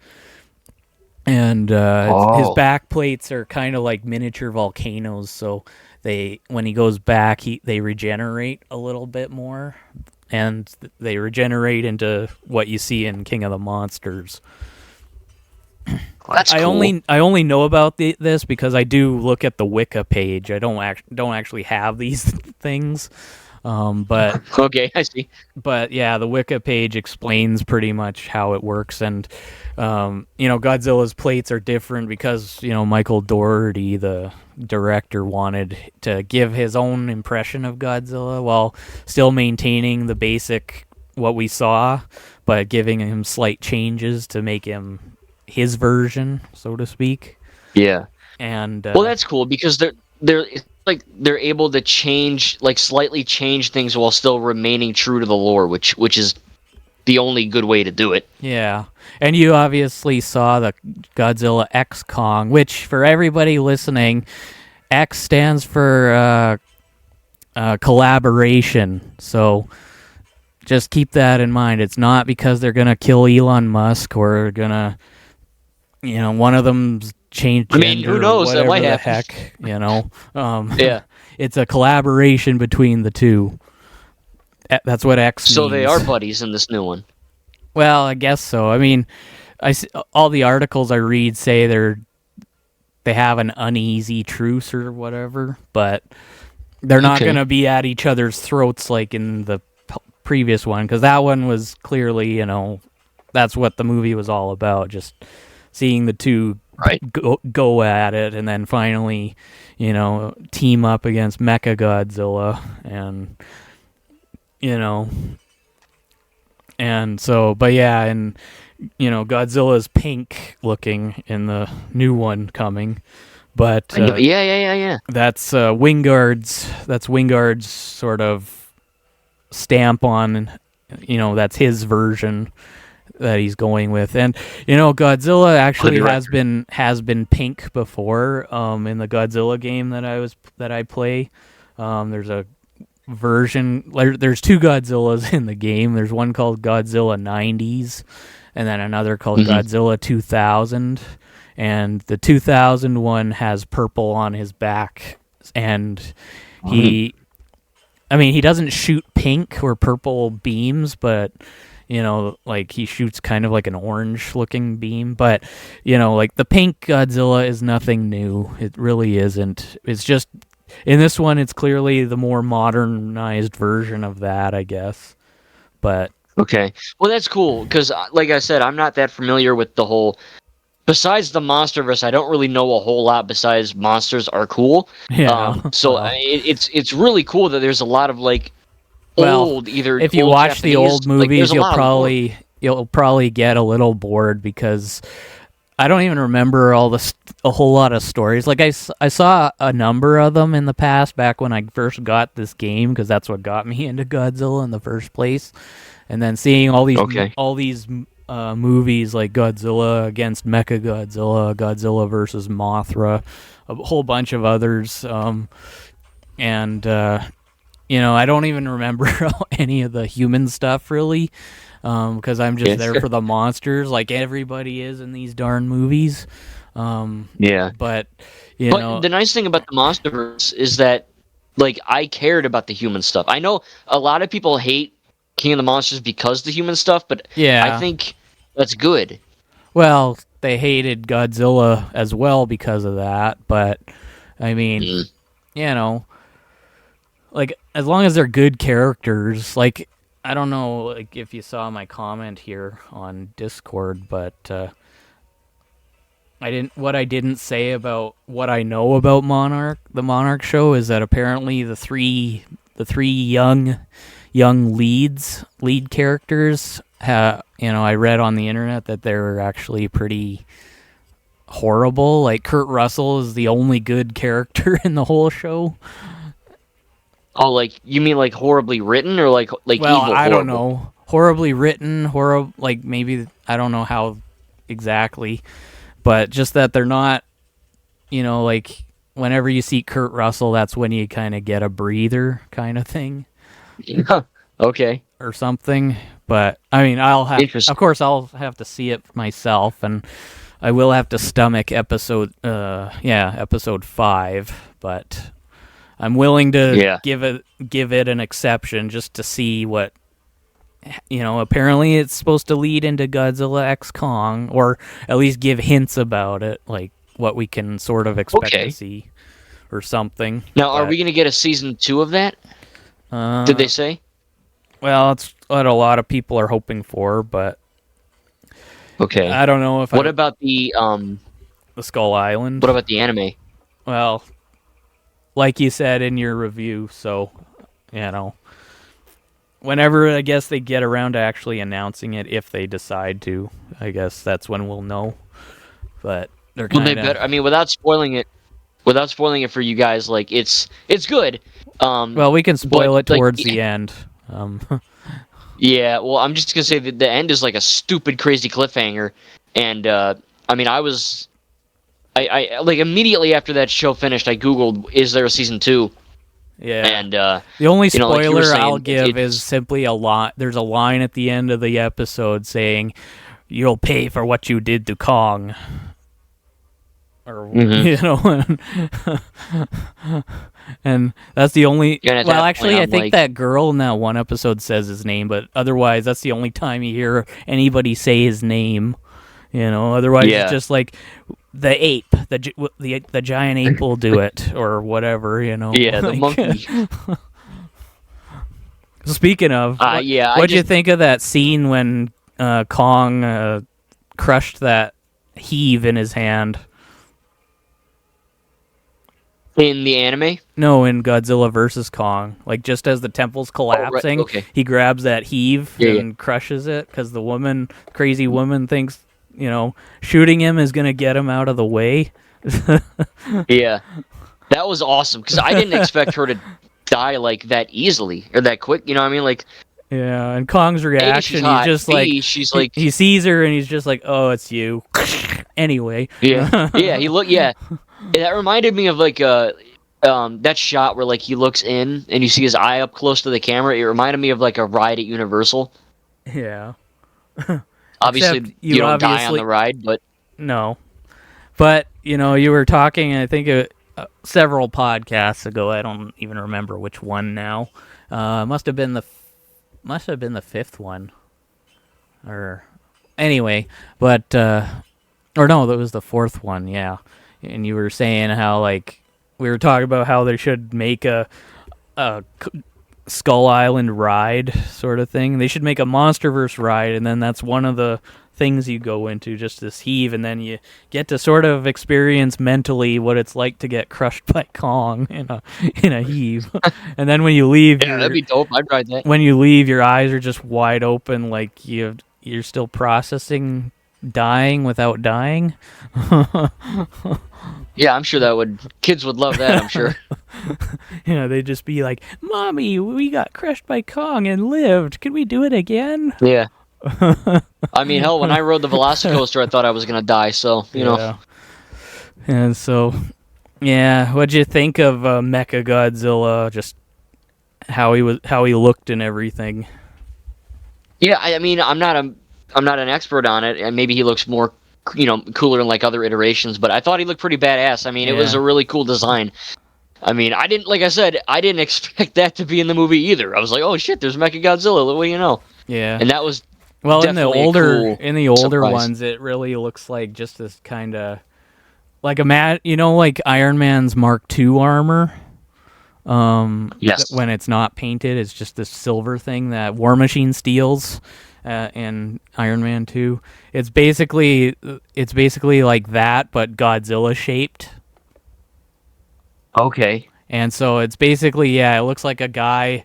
and his Oh. back plates are kind of like miniature volcanoes. So when he goes back, they regenerate a little bit more, and they regenerate into what you see in King of the Monsters. Well, that's cool. I only know about this because I do look at the Wicca page. I don't actually have these things, but Okay, I see. yeah, the Wicca page explains pretty much how it works, and Godzilla's plates are different because Michael Dougherty, the director, wanted to give his own impression of Godzilla while still maintaining the basic what we saw, but giving him slight changes to make him his version, so to speak. Yeah. And Well, that's cool because they're it's like they're able to change like slightly change things while still remaining true to the lore, which is the only good way to do it. yeah, and you obviously saw the Godzilla X Kong, which for everybody listening, X stands for collaboration. So just keep that in mind. It's not because they're gonna kill Elon Musk or gonna, one of them's change I mean, who gender or knows? That might whatever the happen. heck. Yeah. It's a collaboration between the two. That's what X So they are means. buddies in this new one. Well, I guess so. I mean, all the articles I read say they have an uneasy truce or whatever, but they're not going Okay. to be at each other's throats like in the previous one, because that one was clearly, that's what the movie was all about, just seeing the two Right. go at it, and then finally, team up against Mecha Godzilla, and you know, and so, but yeah, and Godzilla's pink looking in the new one coming, but I know. Yeah, yeah, yeah, yeah. that's Wingard's sort of stamp on, that's his version that he's going with. And Godzilla For actually the record. has been pink before, in the Godzilla game that I play. There's a version, there's two Godzillas in the game. There's one called Godzilla 90s, and then another called Hmm. Godzilla 2000. And the 2000 one has purple on his back, and he I mean, he doesn't shoot pink or purple beams, but like he shoots kind of like an orange looking beam. But like the pink Godzilla is nothing new. It really isn't. It's just in this one, it's clearly the more modernized version of that, I guess. But Okay. Well, that's cool because, like I said, I'm not that familiar with the whole. Besides the Monsterverse, I don't really know a whole lot. Besides monsters are cool. yeah, So well, it's really cool that there's a lot of like well, either if you old watch the Japanese, old like there's movies, a lot of lore. you'll probably get a little bored because I don't even remember a whole lot of stories. Like I saw a number of them in the past back when I first got this game, because that's what got me into Godzilla in the first place. And then seeing Okay. all these movies like Godzilla against Mecha Godzilla, Godzilla versus Mothra, a whole bunch of others, and I don't even remember any of the human stuff really, because I'm just Yeah. there for the monsters, like everybody is in these darn movies. Yeah. But But the nice thing about the Monsterverse is that, like, I cared about the human stuff. I know a lot of people hate King of the Monsters because of the human stuff, but I yeah. think that's good. Well, they hated Godzilla as well because of that. But I mean, you know, like as long as they're good characters, like I don't know, like if you saw my comment here on Discord, but What I didn't say about what I know about the Monarch show, is that apparently the three young lead characters, I read on the internet that they're actually pretty horrible. Like Kurt Russell is the only good character in the whole show. Oh, like you mean like horribly written, or like Well, evil? I Horrible? don't know. Horribly written, like maybe I don't know how exactly, but just that they're not, like whenever you see Kurt Russell, that's when you kind of get a breather kind of thing. Okay. Or something. But I mean, of course I'll have to see it myself, and I will have to stomach episode 5, but I'm willing to give it an exception just to see what, apparently it's supposed to lead into Godzilla X Kong, or at least give hints about it, like what we can sort of expect to see or something. Now, are we going to get a season 2 of that? Did they say? Well, it's what a lot of people are hoping for, but okay, I don't know if. What about the Skull Island? What about the anime? Well, like you said in your review, so whenever I guess they get around to actually announcing it, if they decide to, I guess that's when we'll know. But they're kind of. I mean, without spoiling it for you guys, like it's good. Well, we can spoil it towards the end. Yeah, well, I'm just gonna say that the end is like a stupid, crazy cliffhanger, and I mean, I like immediately after that show finished, I googled, "Is there a season 2?" Yeah, and the only spoiler I'll give is simply a lot. There's a line at the end of the episode saying, "You'll pay for what you did to Kong." Or and that's the only. Well, actually, I think that girl in that one episode says his name, but otherwise, that's the only time you hear anybody say his name. Otherwise, it's just like the ape, the giant ape will do it, or whatever. Yeah, the monkey. Speaking of, what'd you think of that scene when Kong crushed that heave in his hand? In the anime? No, in Godzilla vs. Kong. Like, just as the temple's collapsing, he grabs that heave and crushes it, because the crazy woman thinks, shooting him is going to get him out of the way. Yeah. That was awesome, because I didn't expect her to die, like, that easily, or that quick, you know what I mean? Like... Yeah, and Kong's reaction, he's just like... she's like... He sees her, and he's just like, oh, it's you. Anyway. Yeah. That reminded me of like that shot where like he looks in and you see his eye up close to the camera. It reminded me of like a ride at Universal. Yeah. Obviously, you don't die on the ride, but no. But you were talking, I think several podcasts ago. I don't even remember which one now. Must have been the 5th one, or anyway. But or no, that was the 4th one. Yeah. And you were saying how, like, we were talking about how they should make a Skull Island ride sort of thing. They should make a Monsterverse ride, and then that's one of the things you go into, just this heave, and then you get to sort of experience mentally what it's like to get crushed by Kong in a heave. And then when you leave, that'd be dope. I'd ride that. When you leave, your eyes are just wide open, like you're still processing dying without dying. Yeah, I'm sure kids would love that, I'm sure. They'd just be like, "Mommy, we got crushed by Kong and lived. Can we do it again?" Yeah. I mean, hell, when I rode the Velocicoaster, I thought I was going to die, so, you know. And so, what'd you think of Mecha Godzilla, just how he looked and everything? Yeah, I mean, I'm not an expert on it, and maybe he looks more, cooler in like other iterations, but I thought he looked pretty badass. I mean, it was a really cool design. I mean, I didn't expect that to be in the movie either. I was like, oh shit, there's Mechagodzilla, what do you know? Yeah. And that was Well, definitely a cool in the older surprise. ones, it really looks like just this kind of like like Iron Man's Mark II armor. Yes. When it's not painted, it's just this silver thing that War Machine steals in Iron Man 2. It's basically like that, but Godzilla shaped. Okay. And so it's basically, yeah, it looks like a guy,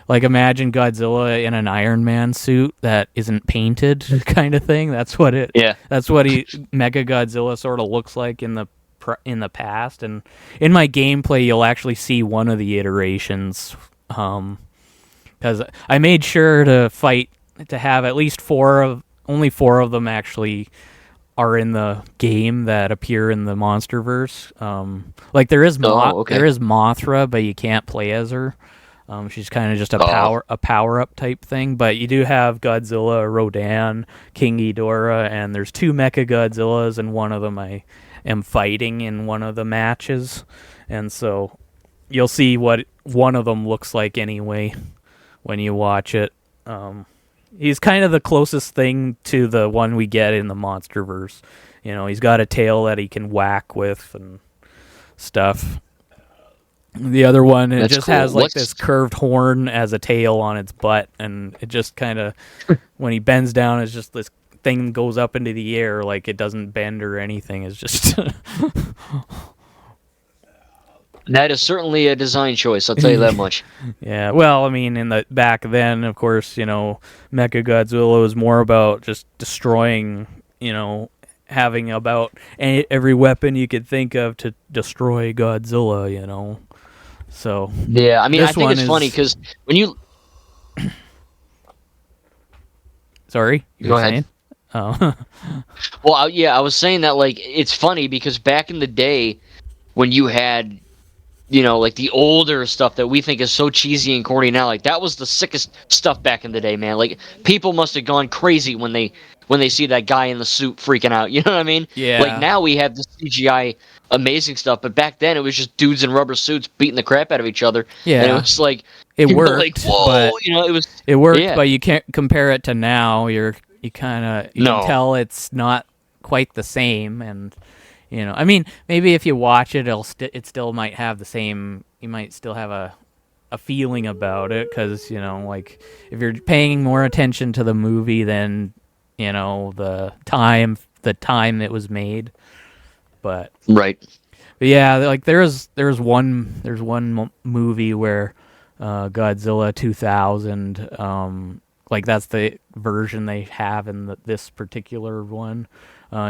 like imagine Godzilla in an Iron Man suit that isn't painted, kind of thing. Yeah. That's what Mega Godzilla sort of looks like in the past. And in my gameplay, you'll actually see one of the iterations, because I made sure to have at least only four of them actually are in the game that appear in the Monsterverse. Like Okay. there is Mothra, but you can't play as her. She's kind of just Oh. a power up type thing. But you do have Godzilla, Rodan, King Ghidorah, and there's two Mecha Godzillas, and one of them I am fighting in one of the matches, and so you'll see what one of them looks like anyway when you watch it. He's kind of the closest thing to the one we get in the Monsterverse. You know, he's got a tail that he can whack with and stuff. The other one, it That's just cool. has like this curved horn as a tail on its butt, and it just kind of, when he bends down, it's just this thing goes up into the air, like it doesn't bend or anything. It's just That is certainly a design choice, I'll tell you that much. yeah. Well, I mean, in the back then, of course, Mecha Godzilla was more about just destroying, having about every weapon you could think of to destroy Godzilla. So Yeah, I mean, I this think one it's funny is. because when you Sorry, you go were ahead. saying? Oh, Well, yeah, I was saying that like it's funny because back in the day when you had like the older stuff that we think is so cheesy and corny now, like that was the sickest stuff back in the day, man. Like people must have gone crazy when they see that guy in the suit freaking out. You know what I mean? Like yeah, now we have this CGI amazing stuff, but back then it was just dudes in rubber suits beating the crap out of each other, and it yeah. was like It like worked, whoa, but it was but yeah. you can't compare it to now. You can No. tell it's not quite the same, and I mean, maybe if you watch it, it still might have the same. You might still have a feeling about it because like if you're paying more attention to the movie than the time it was made. Right. But yeah, like there's one movie where Godzilla 2000, like that's the version they have in this particular one.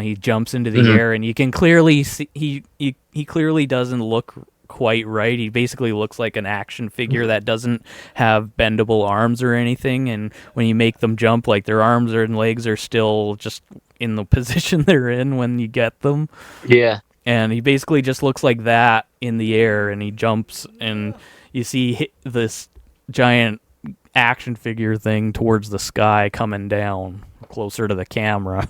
He jumps into the Hmm. air, and you can clearly see he clearly doesn't look quite right. He basically looks like an action figure that doesn't have bendable arms or anything. And when you make them jump, like their arms and legs are still just in the position they're in when you get them. Yeah. And he basically just looks like that in the air, and he jumps, and you see this giant action figure thing towards the sky coming down closer to the camera.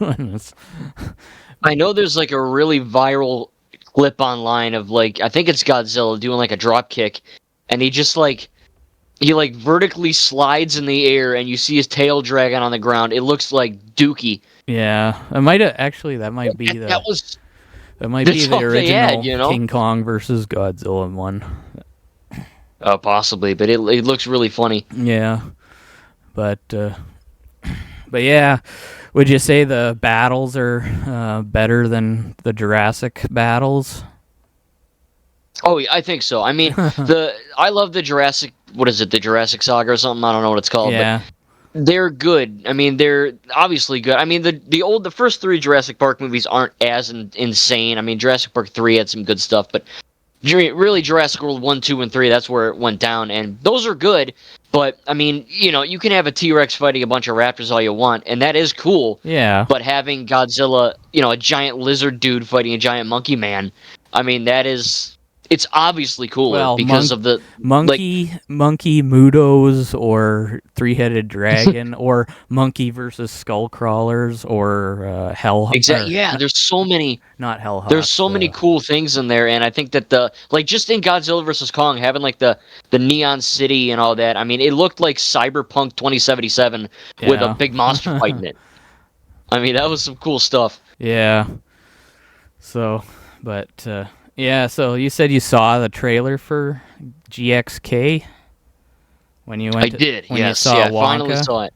I know there's like a really viral clip online of like I think it's Godzilla doing like a drop kick, and he vertically slides in the air, and you see his tail dragging on the ground. It looks like Dookie. Yeah, it might have actually That was that might be that's the all they had, original King Kong versus Godzilla one. Possibly, but it looks really funny. Yeah, but yeah, would you say the battles are better than the Jurassic battles? Oh, yeah, I think so. I mean, I love the Jurassic. What is it? The Jurassic Saga or something? I don't know what it's called, but Yeah, they're good. I mean, they're obviously good. I mean, the first three Jurassic Park movies aren't as insane. I mean, Jurassic Park 3 had some good stuff, but really Jurassic World 1, 2, and 3, that's where it went down, and those are good. But I mean, you can have a T-Rex fighting a bunch of raptors all you want, and that is cool. yeah. But having Godzilla, a giant lizard dude fighting a giant monkey man, I mean, it's obviously cooler Well, because of the like monkey Mudos, or three-headed dragon, or monkey versus skull crawlers, or hell, exact. or Yeah, not there's hellhawks. so many cool things in there, and I think that the like just in Godzilla versus Kong having like the neon city and all that. I mean, it looked like Cyberpunk 2077 with a Yeah. big monster fighting it. I mean, that was some cool stuff. Yeah. So, but yeah. So you said you saw the trailer for GXK when you I went to, did, when you yes, saw yeah, I finally Wonka. saw it.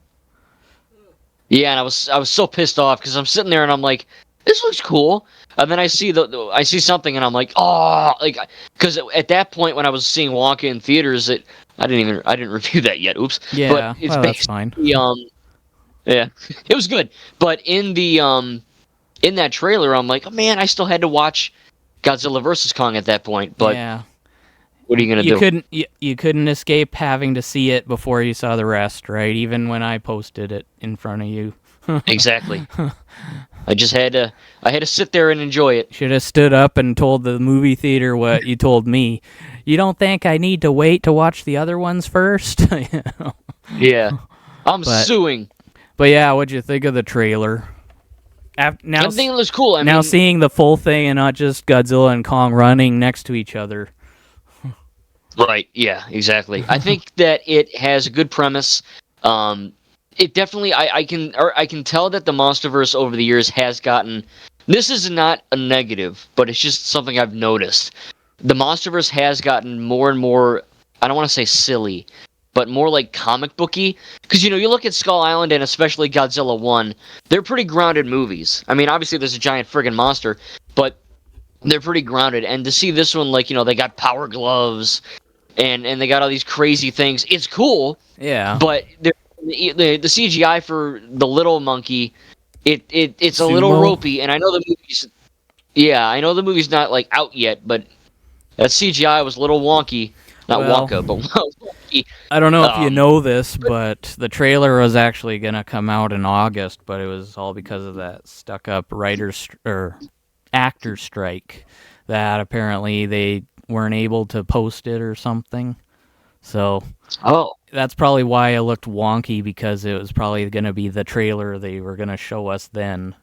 Yeah, and I was so pissed off because I'm sitting there and I'm like, this looks cool, and then I see something and I'm like, oh, like because at that point when I was seeing Wonka in theaters, I didn't review that yet. Oops, but Yeah. it's Well, that's fine. basically yeah, it was good, but in that trailer I'm like, oh man, I still had to watch Godzilla versus Kong at that point, but Yeah. what are you gonna You do? couldn't you couldn't escape having to see it before you saw the rest, right? Even when I posted it in front of you. Exactly. I had to sit there and enjoy it. Should have stood up and told the movie theater what you told me. You don't think I need to wait to watch the other ones first? You know? Yeah, I'm But suing. but yeah, what'd you think of the trailer? Now I think it was cool. I now mean, seeing the full thing and not just Godzilla and Kong running next to each other. right? Yeah, exactly. I think that it has a good premise. It definitely, I can tell that the MonsterVerse over the years has gotten. This is not a negative, but it's just something I've noticed. The MonsterVerse has gotten more and more. I don't want to say silly, but more like comic booky. Because you look at Skull Island and especially Godzilla 1, they're pretty grounded movies. I mean, obviously there's a giant friggin' monster, but they're pretty grounded. And to see this one, like they got power gloves and they got all these crazy things. It's cool, Yeah. but the CGI for the little monkey, it's a little Sumo. ropey. And I know the movie's yeah, I know the movie's not like out yet, but that CGI was a little wonky. Not Well, Wonka, but wonky. I don't know if you Um, know this, but the trailer was actually gonna come out in August, but it was all because of that stuck-up writers or actor strike that apparently they weren't able to post it or something. So oh, that's probably why it looked wonky, because it was probably gonna be the trailer they were gonna show us then.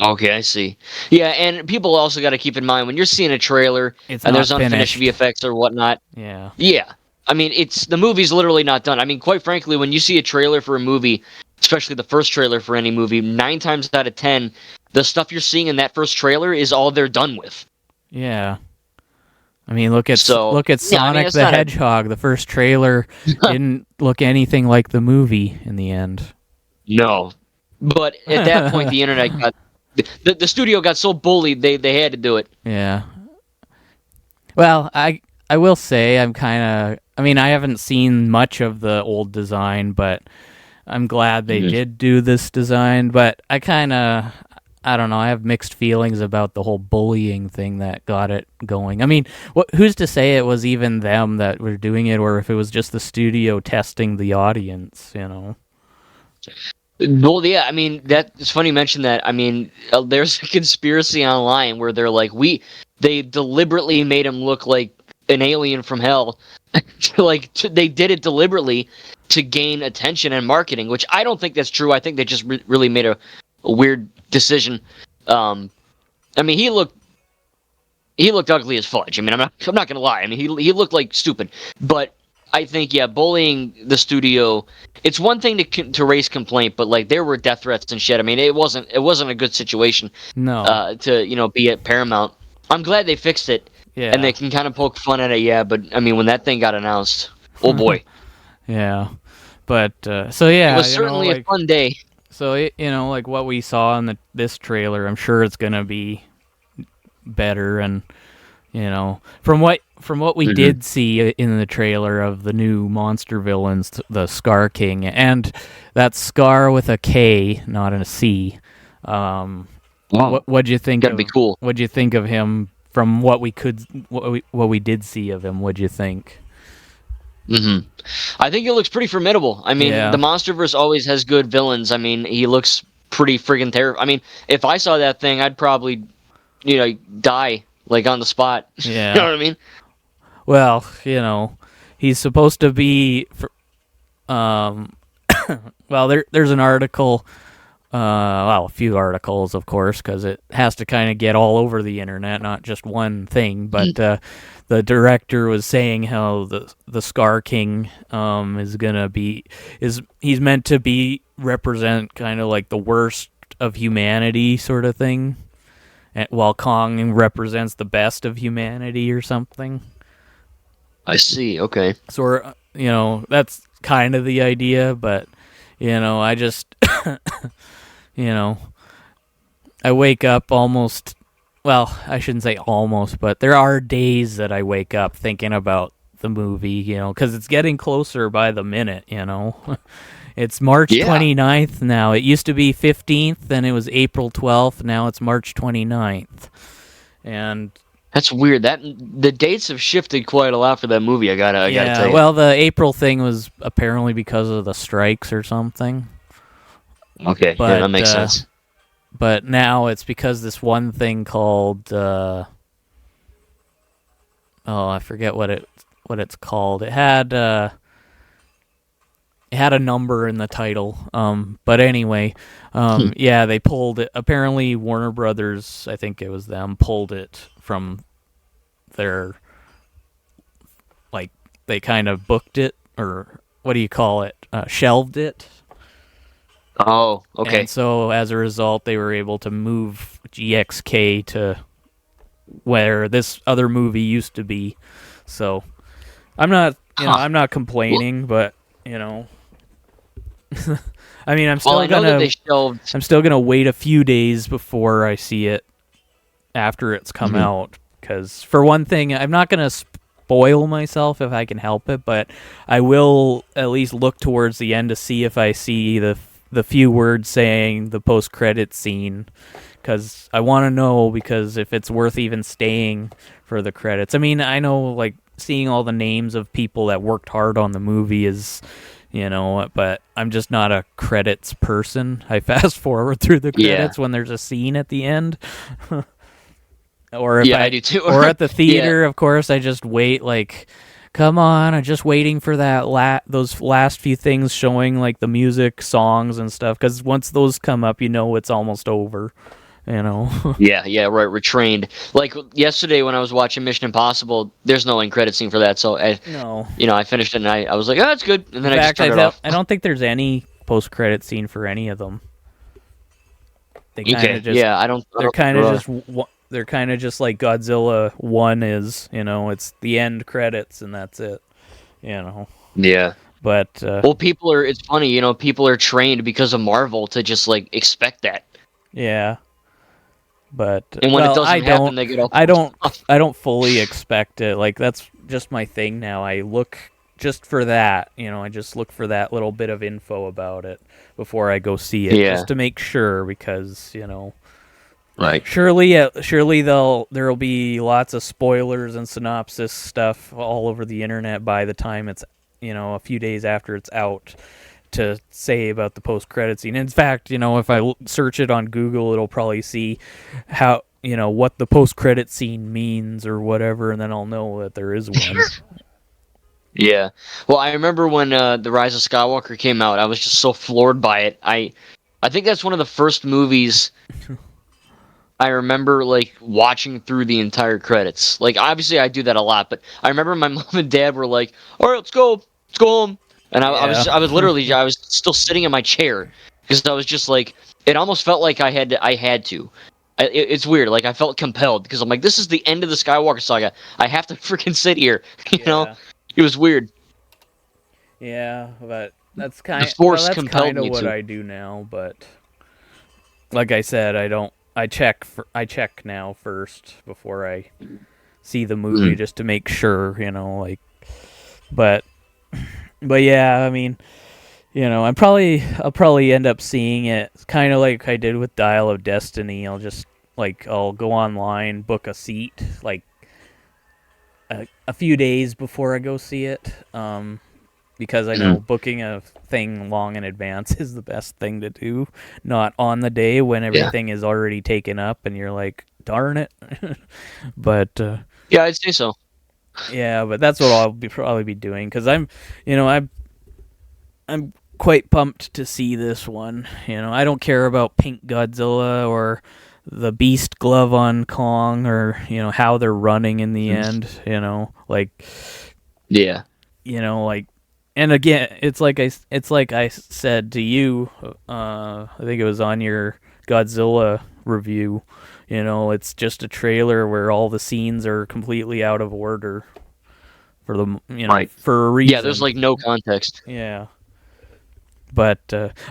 okay, I see. Yeah, and people also got to keep in mind when you're seeing a trailer It's and not there's unfinished finished. VFX or whatnot. Yeah. Yeah. I mean, the movie's literally not done. I mean, quite frankly, when you see a trailer for a movie, especially the first trailer for any movie, 9 times out of 10, the stuff you're seeing in that first trailer is all they're done with. Yeah. I mean, look at So, look at yeah, I mean, Sonic it's the not a Hedgehog. The first trailer didn't look anything like the movie in the end. no. But at that point, the internet got the studio got so bullied they had to do it. Yeah. Well, I will say I'm kind of. I mean, I haven't seen much of the old design, but I'm glad they Mhm. did do this design. But I don't know. I have mixed feelings about the whole bullying thing that got it going. I mean, who's to say it was even them that were doing it, or if it was just the studio testing the audience? You know. Well, yeah, I mean it's funny you mention that. I mean, there's a conspiracy online where they're like, they deliberately made him look like an alien from hell, they did it deliberately to gain attention and marketing, which I don't think that's true. I think they just really made a weird decision. I mean, he looked ugly as fudge. I mean, I'm not gonna lie. I mean, he looked like stupid, but I think yeah, bullying the studio. It's one thing to raise complaint, but like there were death threats and shit. I mean, it wasn't a good situation No. to be at Paramount. I'm glad they fixed it, and Yeah. they can kind of poke fun at it. Yeah, but I mean, when that thing got announced, oh boy, Yeah. But so it yeah, was certainly a fun day. so like what we saw in this trailer, I'm sure it's gonna be better, and from what we Hmm. did see in the trailer of the new monster villains, the Scar King, and that Scar with a K, not a C. Wow, What'd you think gotta of? be cool. What'd you think of him from what we did see of him? What'd you think? Hmm. I think it looks pretty formidable. I mean, Yeah. the MonsterVerse always has good villains. I mean, he looks pretty friggin' terrible. I mean, if I saw that thing, I'd probably, die like on the spot. You know Yeah. what I mean? Well, he's supposed to be. Um, well, there's an article. Well, a few articles, of course, because it has to kind of get all over the internet, not just one thing. But the director was saying how the Scar King is gonna be he's meant to be represent kind of like the worst of humanity sort of thing, while Kong represents the best of humanity or something. I see. Okay. So that's kind of the idea, but I just you know I wake up almost. Well, I shouldn't say almost, but there are days that I wake up thinking about the movie, because it's getting closer by the minute. It's March Yeah. 29th now. It used to be 15th, then it was April 12th, now it's March 29th. And That's weird. That the dates have shifted quite a lot for that movie. I gotta yeah, tell you. well, the April thing was apparently because of the strikes or something. Okay, yeah, that But makes sense. but now it's because this one thing called I forget what it's called. It had a number in the title. But anyway, yeah, they pulled it. Apparently, Warner Brothers, I think it was them, pulled it from their, like, they kind of booked it, or what do you call it? Shelved it. Oh, And okay. so as a result, they were able to move GXK to where this other movie used to be. So I'm not, Huh. I'm not Well, complaining, but I mean, I'm well, still I know that gonna they shelved. I'm still gonna wait a few days before I see it after it's come Mhm. out. Because for one thing, I'm not gonna spoil myself if I can help it, but I will at least look towards the end to see if I see the few words saying the post credit scene. Because I want to know, because if it's worth even staying for the credits. I mean, I know, like, seeing all the names of people that worked hard on the movie is, but I'm just not a credits person. I fast forward through the Yeah, credits when there's a scene at the end. Or if yeah, I I do too. or at the Yeah, theater, of course, I just wait, like, come on, I'm just waiting for those last few things showing, like, the music, songs and stuff, cuz once those come up, it's almost over, you know. yeah, yeah. Right, retrained. Like yesterday when I was watching Mission Impossible, there's no end credit scene for that. So No. I finished it and I was like, oh, that's good, and In then I just fact, turned it off. I don't think there's any post-credit scene for any of them. They kind of Okay, just yeah, I don't think there are. they're kind of just like Godzilla 1 is, it's the end credits and that's it, you know. Yeah. But Well, people are. It's funny, people are trained because of Marvel to just like expect that, yeah, but and when it well, doesn't happen, they get all I pissed don't off. I don't fully expect it. Like, that's just my thing now. I look just for that, I just look for that little bit of info about it before I go see it, Yeah. just to make sure, because, Right. surely there'll be lots of spoilers and synopsis stuff all over the internet by the time it's, a few days after it's out, to say about the post credit scene. In fact, if I search it on Google, it'll probably see how, what the post credit scene means or whatever, and then I'll know that there is one. Yeah. Well, I remember when the Rise of Skywalker came out. I was just so floored by it. I think that's one of the first movies I remember like watching through the entire credits. Like obviously I do that a lot, but I remember my mom and dad were like, "All right, let's go home." And Yeah. I was literally I was still sitting in my chair because I was just like it almost felt like I had to. It's weird. Like I felt compelled because I'm like, this is the end of the Skywalker saga. I have to freaking sit here. You know, Yeah. it was weird. Yeah, but The Force that's compelled kind of me what to. I do now, but like I said, I check now first before I see the movie, Mm. just to make sure, like, but yeah, I mean, I'll probably end up seeing it kind of like I did with Dial of Destiny. I'll go online, book a seat, like, a few days before I go see it. Because I know Mm. booking a thing long in advance is the best thing to do, not on the day when Yeah. everything is already taken up and you're like darn it. But Yeah, I'd say so. yeah, but that's what I'll probably be doing because I'm quite pumped to see this one. I don't care about Pink Godzilla or the Beast glove on Kong or how they're running in the end. Like Yeah. like, and again, it's like I said to you. I think it was on your Godzilla review. It's just a trailer where all the scenes are completely out of order for the Right. for a reason. Yeah, there's like no context. Yeah. But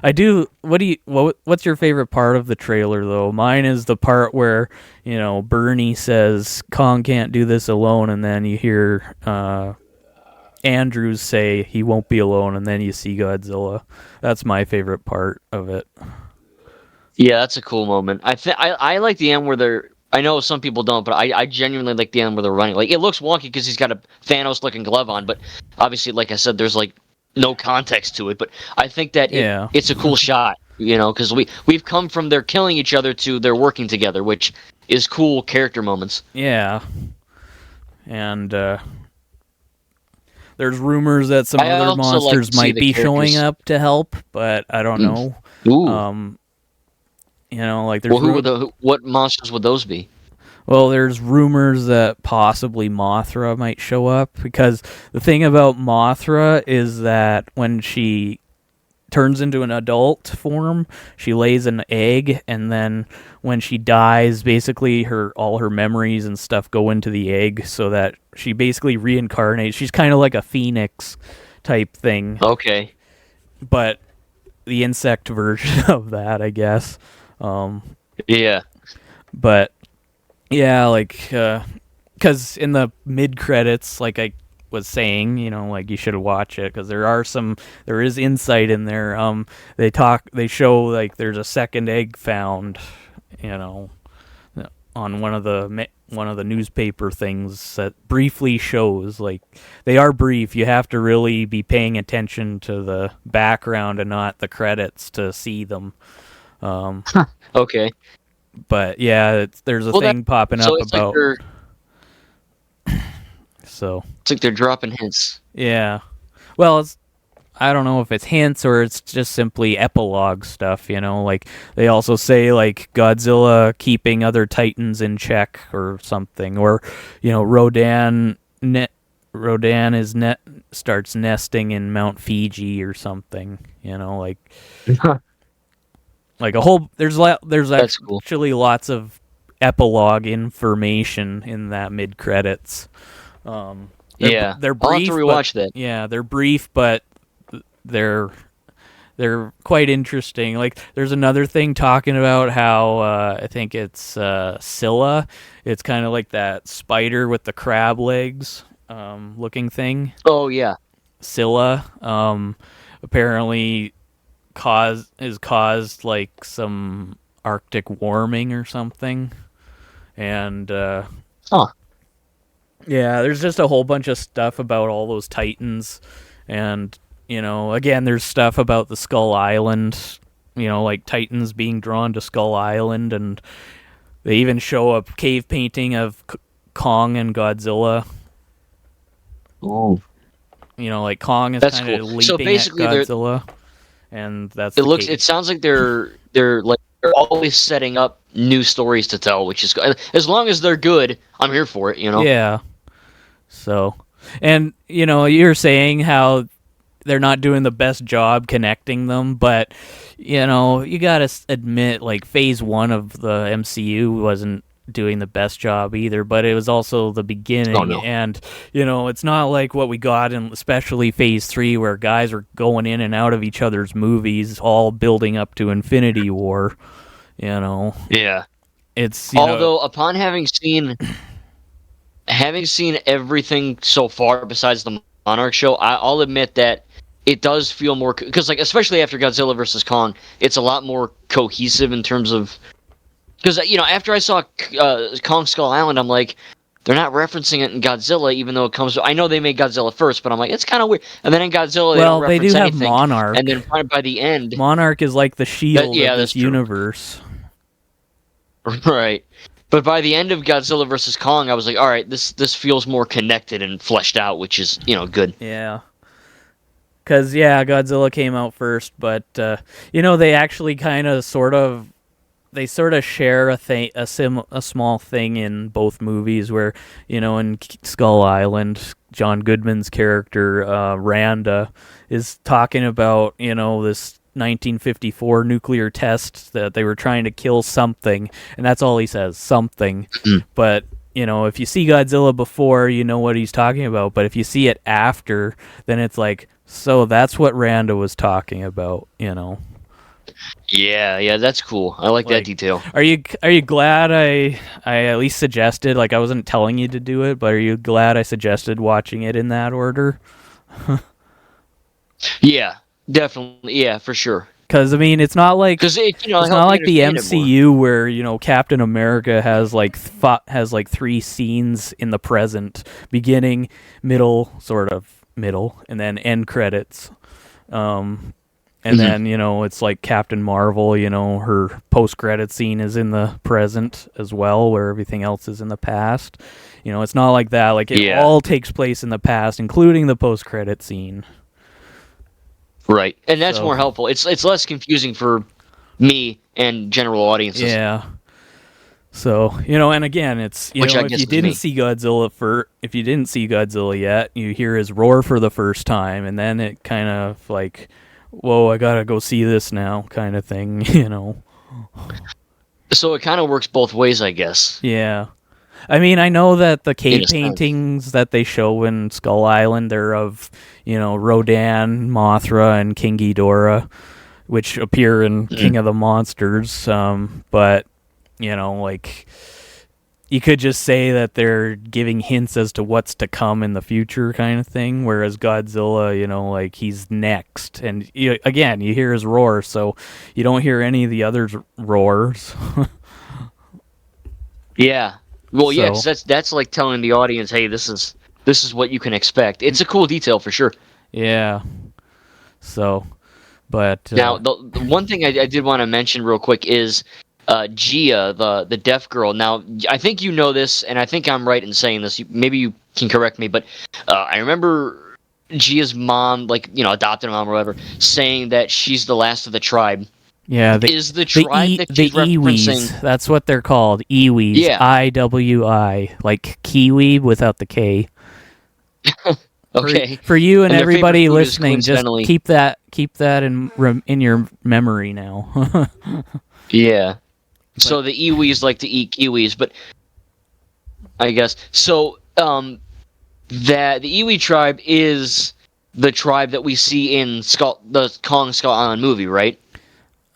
I do. What's your favorite part of the trailer, though? Mine is the part where Bernie says Kong can't do this alone, and then you hear Andrews say he won't be alone, and then you see Godzilla. That's my favorite part of it. Yeah, that's a cool moment. I like the end where they're. I know some people don't, but I genuinely like the end where they're running. Like it looks wonky because he's got a Thanos looking glove on, but obviously, like I said, there's like no context to it. But I think that it's a cool shot, because we've come from their killing each other to they're working together, which is cool character moments. Yeah, and there's rumors that some other monsters might be showing up to help, but I don't know. Ooh. Like there's what monsters would those be? Well, there's rumors that possibly Mothra might show up because the thing about Mothra is that when she turns into an adult form, she lays an egg, and then when she dies, basically all her memories and stuff go into the egg, so that she basically reincarnates. She's kind of like a phoenix type thing. Okay. But the insect version of that, I guess. Yeah. But yeah, like because in the mid credits, like I was saying, like you should watch it because there is insight in there. They show like there's a second egg found, on one of the newspaper things that briefly shows, like they are brief. You have to really be paying attention to the background and not the credits to see them. Okay. But yeah, there's a thing popping up about. So it's like they're dropping hints. Yeah. Well, I don't know if it's hints or it's just simply epilogue stuff. Like they also say like Godzilla keeping other Titans in check or something, or Rodan starts nesting in Mount Fiji or something. Like. Like a whole, there's actually lots of epilogue information in that mid credits. They're brief. I'll have to rewatch that. Yeah, they're brief, but they're quite interesting. Like there's another thing talking about how I think it's Scylla. It's kind of like that spider with the crab legs looking thing. Oh yeah, Scylla. Apparently. Caused like some Arctic warming or something, and yeah, there's just a whole bunch of stuff about all those Titans, and again, there's stuff about the Skull Island, like Titans being drawn to Skull Island, and they even show a cave painting of Kong and Godzilla. Oh, like Kong is kind of leaping so basically at Godzilla. And that's it sounds like they're always setting up new stories to tell, which is as long as they're good, I'm here for it, Yeah. So, and you're saying how they're not doing the best job connecting them, but you got to admit like phase 1 of the MCU wasn't doing the best job either, but it was also the beginning. Oh, no. And it's not like what we got in especially phase 3 where guys are going in and out of each other's movies all building up to Infinity War. Yeah, it's although upon having seen everything so far besides the Monarch show, I'll admit that it does feel more, because like especially after Godzilla versus Kong, it's a lot more cohesive in terms of. Because, after I saw Kong Skull Island, I'm like, they're not referencing it in Godzilla, even though it comes. I know they made Godzilla first, but I'm like, it's kind of weird. And then in Godzilla, they don't reference anything. They do have Monarch. And then by the end, Monarch is like the shield of this universe. Right. But by the end of Godzilla versus Kong, I was like, all right, this feels more connected and fleshed out, which is good. Yeah. Because, yeah, Godzilla came out first, but, they actually kind of they sort of share a small thing in both movies where, in Skull Island, John Goodman's character, Randa, is talking about, this 1954 nuclear test that they were trying to kill something, and that's all he says, something. But, if you see Godzilla before, you know what he's talking about, but if you see it after, then it's like, so that's what Randa was talking about, Yeah, that's cool. I like that detail. Are you glad I at least suggested, like, I wasn't telling you to do it, but are you glad I suggested watching it in that order? Yeah, definitely. Yeah, for sure. Because I mean, it's not like it's not like the MCU where Captain America has like 3 scenes in the present, beginning, middle, sort of middle, and then end credits. And then, it's like Captain Marvel, her post-credit scene is in the present as well, where everything else is in the past. It's not like that. Like, it all takes place in the past, including the post-credit scene. Right. And that's more helpful. It's less confusing for me and general audiences. Yeah. So, and again, it's, if you didn't see Godzilla yet, you hear his roar for the first time, and then it kind of like, whoa, I gotta go see this now, kind of thing, So it kind of works both ways, I guess. Yeah. I mean, I know that the cave paintings that they show in Skull Island, they're of, Rodan, Mothra, and King Ghidorah, which appear in King of the Monsters, but, like, you could just say that they're giving hints as to what's to come in the future kind of thing, whereas Godzilla, like, he's next. And, again, you hear his roar, so you don't hear any of the other roars. Yeah. Well, yeah, 'cause that's like telling the audience, hey, this is what you can expect. It's a cool detail for sure. Yeah. So, but... Now, the one thing I did want to mention real quick is... Gia, the deaf girl. Now, I think you know this, and I think I'm right in saying this. Maybe you can correct me, but I remember Gia's mom, like, adopted mom or whatever, saying that she's the last of the tribe. Yeah, is the tribe that she's Iwis. That's what they're called. Iwis. Yeah. IWI. Like kiwi without the K. Okay. For you and everybody listening, just keep that in your memory now. Yeah. So the Iwis like to eat kiwis, but I guess so. That the Iwi tribe is the tribe that we see in the Kong Skull Island movie, right?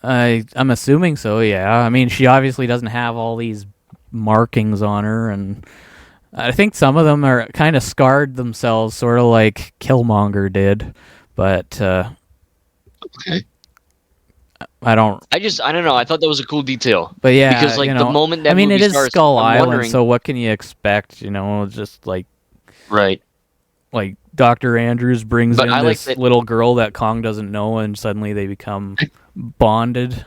I'm assuming so. Yeah. I mean, she obviously doesn't have all these markings on her, and I think some of them are kind of scarred themselves, sort of like Killmonger did. But okay. I don't know. I thought that was a cool detail. But yeah, because like the moment that movie it is starts, Skull Island, so what can you expect? Just like right, like Dr. Andrews brings in this little girl that Kong doesn't know, and suddenly they become bonded.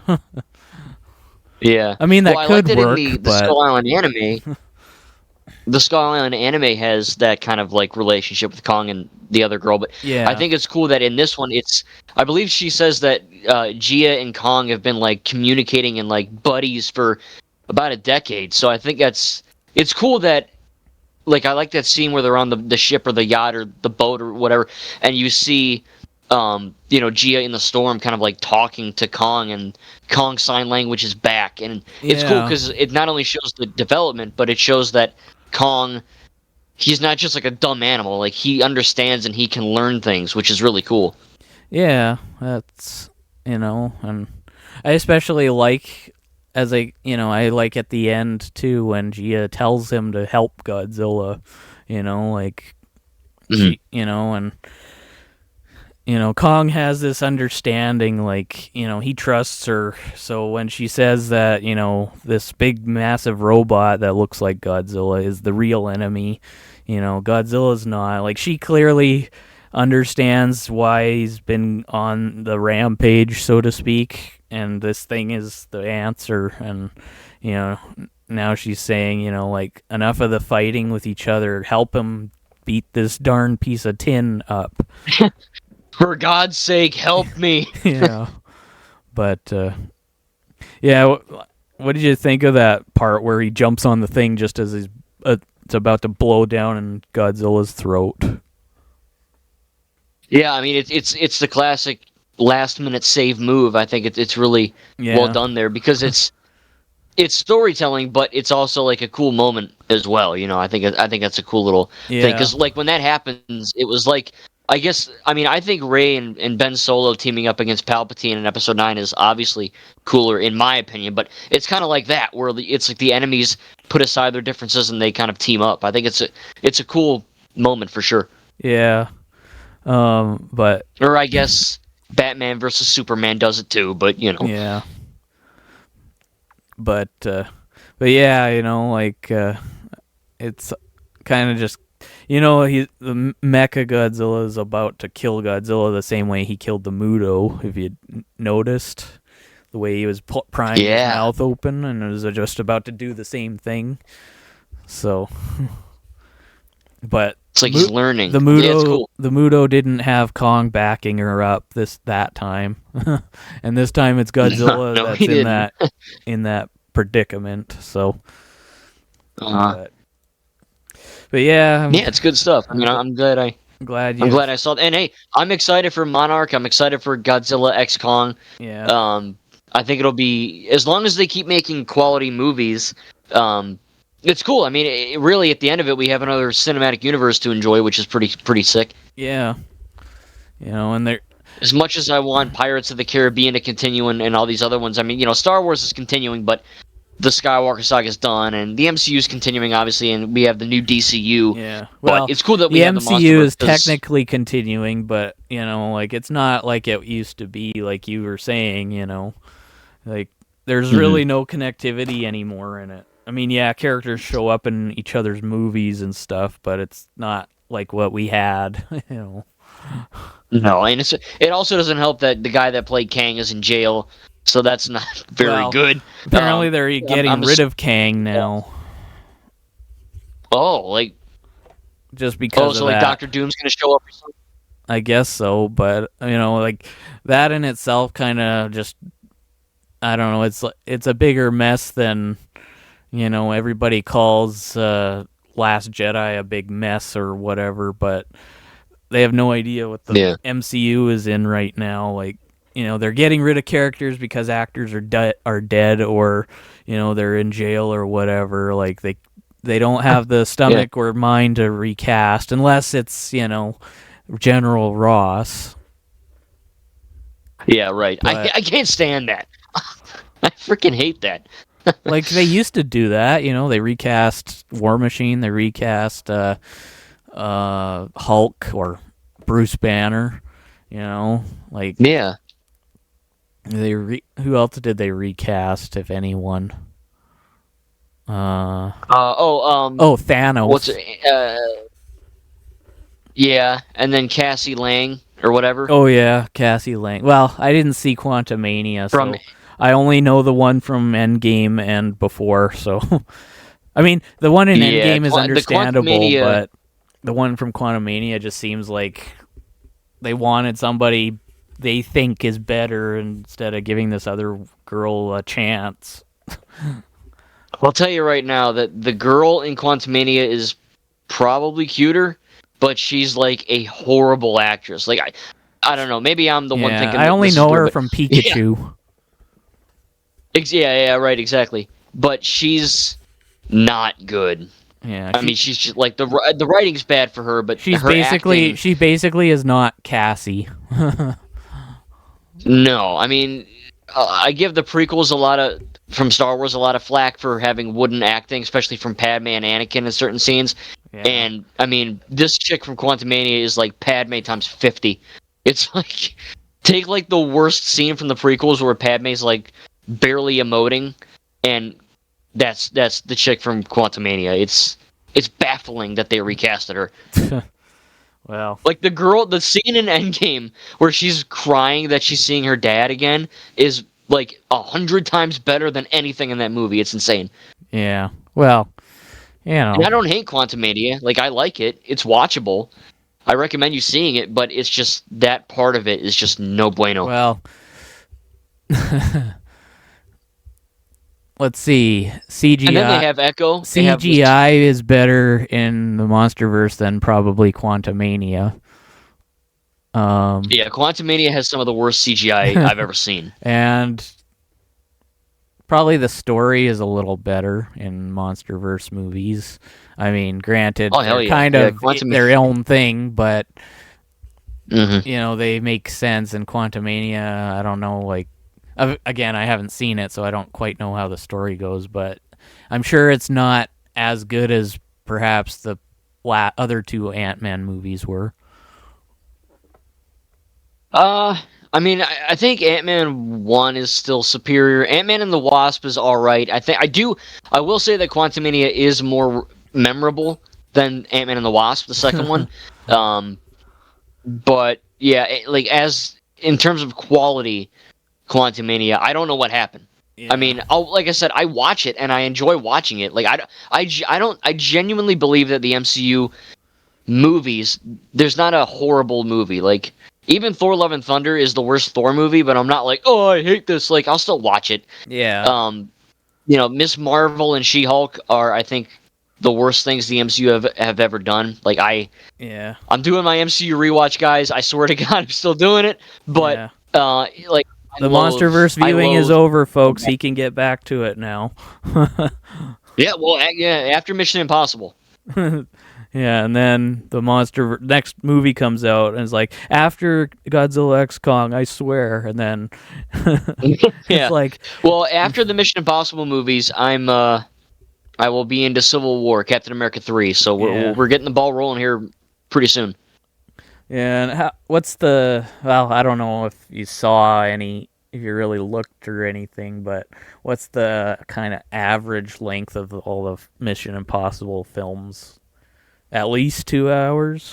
Yeah, I mean that could work. In the Skull Island anime. The Skull Island anime has that kind of like relationship with Kong and the other girl, but yeah. I think it's cool that in this one, I believe she says that Gia and Kong have been like communicating and like buddies for about a decade. So I think it's cool that, like, I like that scene where they're on the ship or the yacht or the boat or whatever, and you see, Gia in the storm kind of like talking to Kong, and Kong's sign language is back, and it's cool because it not only shows the development, but it shows that Kong, he's not just like a dumb animal. Like, he understands and he can learn things, which is really cool. Yeah, that's, and I especially like, I like at the end too when Gia tells him to help Godzilla, like, and Kong has this understanding, like, he trusts her. So when she says that, this big, massive robot that looks like Godzilla is the real enemy, Godzilla's not. Like, she clearly understands why he's been on the rampage, so to speak, and this thing is the answer. And, now she's saying, like, enough of the fighting with each other. Help him beat this darn piece of tin up. For God's sake, help me. Yeah. But, yeah, what did you think of that part where he jumps on the thing just as it's about to blow down in Godzilla's throat? Yeah, I mean it's the classic last minute save move. I think it's really well done there because it's storytelling, but it's also like a cool moment as well. I think that's a cool little thing because like when that happens, it was like I think Rey and Ben Solo teaming up against Palpatine in Episode 9 is obviously cooler in my opinion, but it's kind of like that where it's like the enemies put aside their differences and they kind of team up. I think it's a cool moment for sure. Yeah. But or I guess Batman versus Superman does it too, but yeah. But yeah, like it's kind of just the Mecha Godzilla is about to kill Godzilla the same way he killed the Muto. If you noticed the way he was prying his mouth open and was just about to do the same thing. So, but it's like he's learning. The Muto, it's cool. The Muto didn't have Kong backing her up that time, and this time it's Godzilla that's in that predicament. So, but yeah, it's good stuff. I mean, I'm glad I saw it. And hey, I'm excited for Monarch. I'm excited for Godzilla X Kong. Yeah. I think it'll be, as long as they keep making quality movies. It's cool. I mean, really, at the end of it, we have another cinematic universe to enjoy, which is pretty sick. Yeah. And they're... As much as I want Pirates of the Caribbean to continue and all these other ones, I mean, Star Wars is continuing, but the Skywalker saga is done, and the MCU is continuing, obviously, and we have the new DCU. Yeah. Well, but it's cool that we have the MCU is technically continuing, but, like, it's not like it used to be, like you were saying, Like, there's really no connectivity anymore in it. I mean, yeah, characters show up in each other's movies and stuff, but it's not like what we had, No, and it also doesn't help that the guy that played Kang is in jail, so that's not very good. Apparently, they're getting rid of Kang now. Oh, like just because. So like Dr. Doom's gonna show up or something? I guess so, but like that in itself, kind of just, I don't know. It's a bigger mess than. Everybody calls Last Jedi a big mess or whatever, but they have no idea what the MCU is in right now. Like, they're getting rid of characters because actors are dead or, they're in jail or whatever. Like, they don't have the stomach or mind to recast unless it's, General Ross. Yeah, right. But I can't stand that. I freaking hate that. Like, they used to do that, they recast War Machine, they recast Hulk or Bruce Banner, like... Yeah. Who else did they recast, if anyone? Thanos. What's it? Yeah, and then Cassie Lang, or whatever. Oh, yeah, Cassie Lang. Well, I didn't see Quantumania, so... I only know the one from Endgame and before, so... I mean, the one in Endgame is understandable, but the one from Quantumania just seems like they wanted somebody they think is better instead of giving this other girl a chance. I'll tell you right now that the girl in Quantumania is probably cuter, but she's like a horrible actress. Like, I don't know, maybe I'm the one thinking... I only know her from Pikachu. Yeah. Yeah, right, exactly. But she's not good. Yeah, I mean, she's just, like, the writing's bad for her, but she basically is not Cassie. No, I mean, I give the prequels from Star Wars a lot of flack for having wooden acting, especially from Padme and Anakin in certain scenes. Yeah. And I mean, this chick from Quantumania is like Padme times 50. It's like take like the worst scene from the prequels where Padme's like barely emoting, and that's the chick from Quantumania. It's baffling that they recasted her. Well, like the scene in Endgame where she's crying that she's seeing her dad again is like 100 times better than anything in that movie. It's insane. Yeah. Well, And I don't hate Quantumania. Like, I like it. It's watchable. I recommend you seeing it, but it's just that part of it is just no bueno. Well, let's see. CGI. And then they have Echo. CGI is better in the Monsterverse than probably Quantumania. Yeah, Quantumania has some of the worst CGI I've ever seen. And probably the story is a little better in Monsterverse movies. I mean, granted, they're kind of their own thing, but they make sense. In Quantumania, I don't know, like, again, I haven't seen it, so I don't quite know how the story goes, but I'm sure it's not as good as perhaps the other two Ant-Man movies were. I mean, I think Ant-Man 1 is still superior. Ant-Man and the Wasp is all right. I will say that Quantumania is more memorable than Ant-Man and the Wasp, the second one. But yeah, as in terms of quality, Quantumania, I don't know what happened. Yeah. I mean, like I said, I watch it and I enjoy watching it. Like I genuinely believe that the MCU movies, there's not a horrible movie. Like, even Thor: Love and Thunder is the worst Thor movie, but I'm not like, oh, I hate this. Like, I'll still watch it. Yeah. Miss Marvel and She-Hulk are, I think, the worst things the MCU have ever done. Like, I'm doing my MCU rewatch, guys. I swear to God, I'm still doing it. But like, the Monsterverse viewing is over, folks. He can get back to it now. Yeah, well, after Mission Impossible. Yeah, and then the next movie comes out and it's like, after Godzilla X Kong, I swear, and then yeah, like, well, after the Mission Impossible movies, I will be into Civil War, Captain America 3. So we're getting the ball rolling here pretty soon. Yeah, and I don't know if you saw if you really looked or anything, but what's the kind of average length of all the Mission Impossible films? At least 2 hours?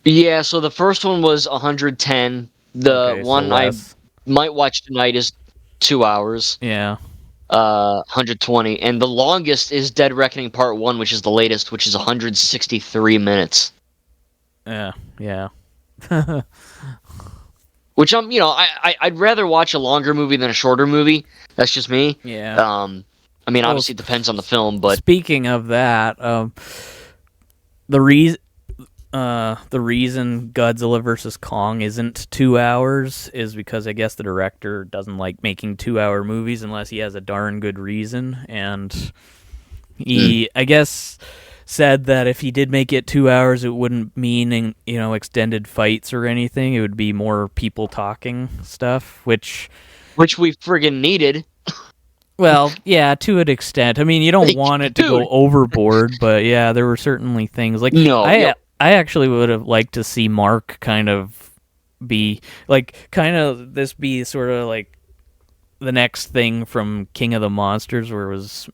Yeah, so the first one was 110. The one I might watch tonight is 2 hours. Yeah. 120. And the longest is Dead Reckoning Part 1, which is the latest, which is 163 minutes. Yeah. Which I'd rather watch a longer movie than a shorter movie. That's just me. Yeah. I mean, obviously it depends on the film, but speaking of that, the reason Godzilla vs. Kong isn't 2 hours is because I guess the director doesn't like making 2-hour movies unless he has a darn good reason, and he I guess said that if he did make it 2 hours, it wouldn't mean extended fights or anything. It would be more people talking stuff, which we friggin' needed. Well, yeah, to an extent. I mean, you don't want it to go overboard, but yeah, there were certainly things like I actually would have liked to see Mark kind of be this be sort of like the next thing from King of the Monsters, where it was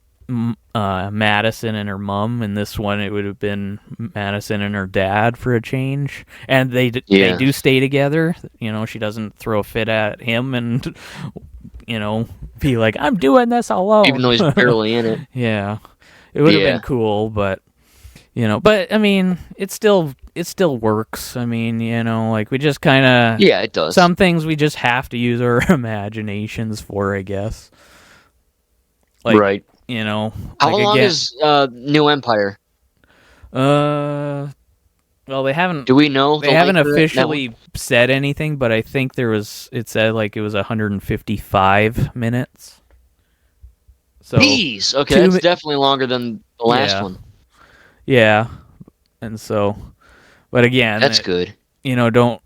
Madison and her mom. In this one, it would have been Madison and her dad for a change, and they do stay together. She doesn't throw a fit at him and be like, I'm doing this alone, even though he's barely in it. Yeah, it would have been cool, but I mean, it still works. I mean, like, we just kind of it does. Some things we just have to use our imaginations for, I guess. Like, right. How long is New Empire? Well, they haven't. Do we know? They haven't officially said anything, but I think it said like it was 155 minutes. So, jeez, okay, that's definitely longer than the last one. Yeah, and so, but again, that's good. Don't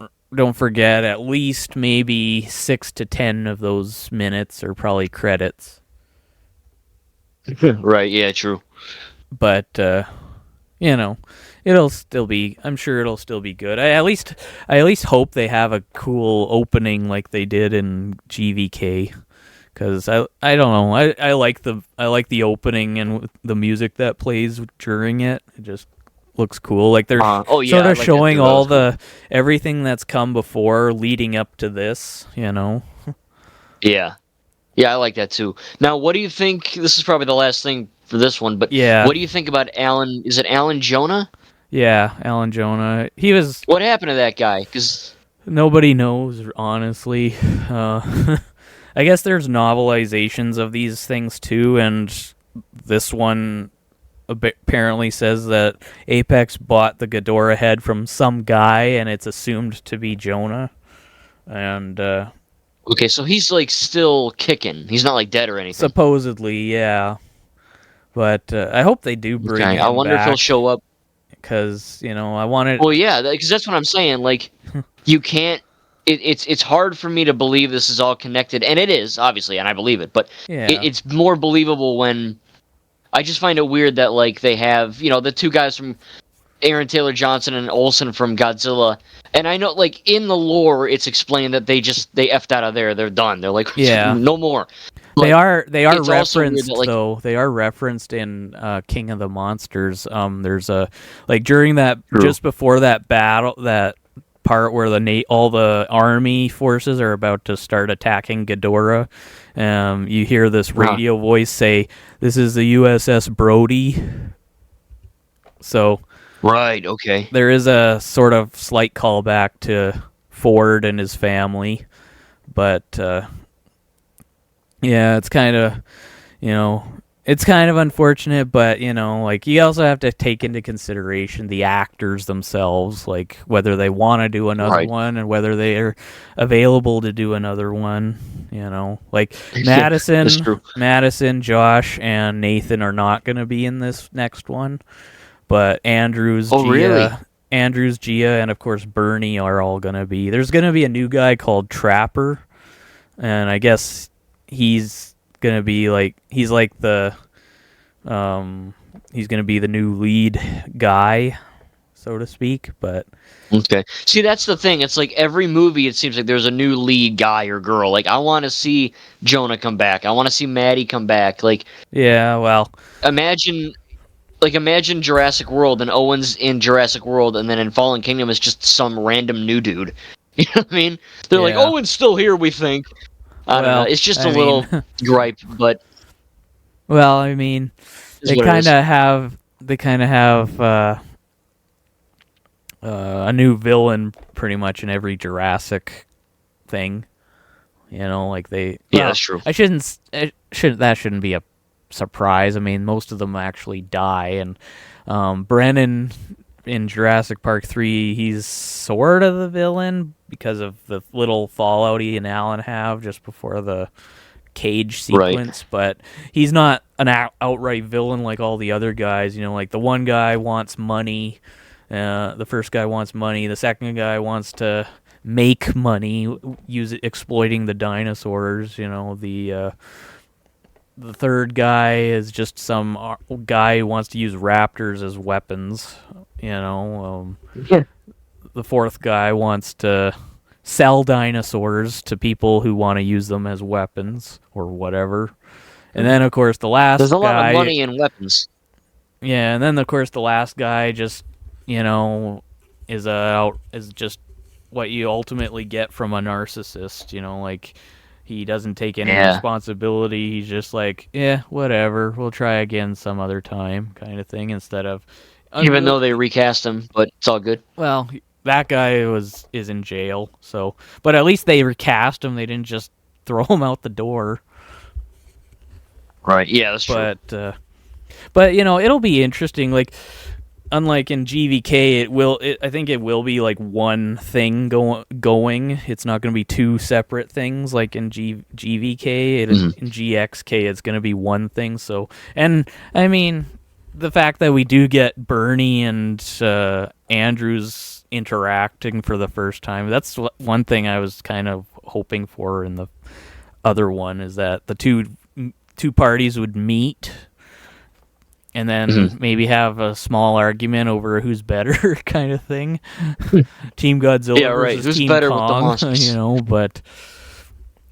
forget, at least maybe 6 to 10 of those minutes are probably credits. Right. Yeah. True. But it'll still be. I'm sure it'll still be good. I at least hope they have a cool opening like they did in GVK, because I don't know. I like the opening and the music that plays during it. It just looks cool. Like they're sort of showing all everything that's come before leading up to this. Yeah. Yeah, I like that too. Now, what do you think? This is probably the last thing for this one, but Yeah, what do you think about Alan? Is it Alan Jonah? yeah, Alan Jonah. He was. What happened to that guy? Because Nobody knows, honestly. I guess there's novelizations of these things too, and this one apparently says that Apex bought the Ghidorah head from some guy, and it's assumed to be Jonah. And okay, so he's like still kicking. He's not like dead or anything. supposedly, yeah. But I hope they do bring Okay, I him wonder if he'll back show up. because I wanted. Well, yeah, because that's what I'm saying. Like, you can't. It's hard for me to believe this is all connected, and it is obviously, and I believe it. But Yeah, it's more believable when I just find it weird that like they have the two guys from Aaron Taylor Johnson and Olsen from Godzilla, and I know like in the lore it's explained that they effed out of there. They're done. They're like yeah. no more. They But are it's also weird referenced that like though. They are referenced in King of the Monsters. There's a like during that just before that battle, that part where all the army forces are about to start attacking Ghidorah. You hear this radio voice say, "This is the USS Brody." So right, okay. there is a sort of slight callback to Ford and his family, but yeah, it's kind of, it's kind of unfortunate, but, like, you also have to take into consideration the actors themselves, like, whether they want to do another one and whether they are available to do another one, Like, Madison, Josh, and Nathan are not going to be in this next one, but Andrews, really? Andrews, Gia, and, of course, Bernie are all going to be. There's going to be a new guy called Trapper, and I guess he's gonna be like he's gonna be the new lead guy, so to speak. But okay, see that's the thing. It's like every movie, it seems like there's a new lead guy or girl. Like I want to see Jonah come back. I want to see Maddie come back. Like yeah, well, imagine Jurassic World and Owen's in Jurassic World, and then in Fallen Kingdom it's just some random new dude. You know what I mean? They're like Owen's still here, we think. I don't know. It's just a little gripe, but well, I mean, they kind of have a new villain pretty much in every Jurassic thing. Like they. Yeah, that's true. That shouldn't be a surprise. I mean, most of them actually die, and Brennan in Jurassic Park 3, he's sort of the villain because of the little fallout he and Alan have just before the cage sequence, but he's not an outright villain like all the other guys. Like the one guy wants money, the first guy wants money, the second guy wants to make money, exploiting the dinosaurs. The third guy is just some guy who wants to use raptors as weapons. The fourth guy wants to sell dinosaurs to people who want to use them as weapons or whatever. And then, of course, the last guy... There's a lot of money in weapons. Yeah, and then, of course, the last guy just, is just what you ultimately get from a narcissist, like... He doesn't take any responsibility. He's just like, whatever. We'll try again some other time, kind of thing. Instead of, even though they recast him, but it's all good. Well, that guy is in jail. So, but at least they recast him. They didn't just throw him out the door. Right. Yeah, that's true. But it'll be interesting. Like, unlike in GVK, I think it will be like one thing going. It's not going to be two separate things like in GVK. In GXK, it's going to be one thing. So, and I mean, the fact that we do get Bernie and Andrews interacting for the first time, that's one thing I was kind of hoping for in the other one, is that the two parties would meet and then maybe have a small argument over who's better, kind of thing. Team Godzilla versus who's Team better Kong, with the monsters? But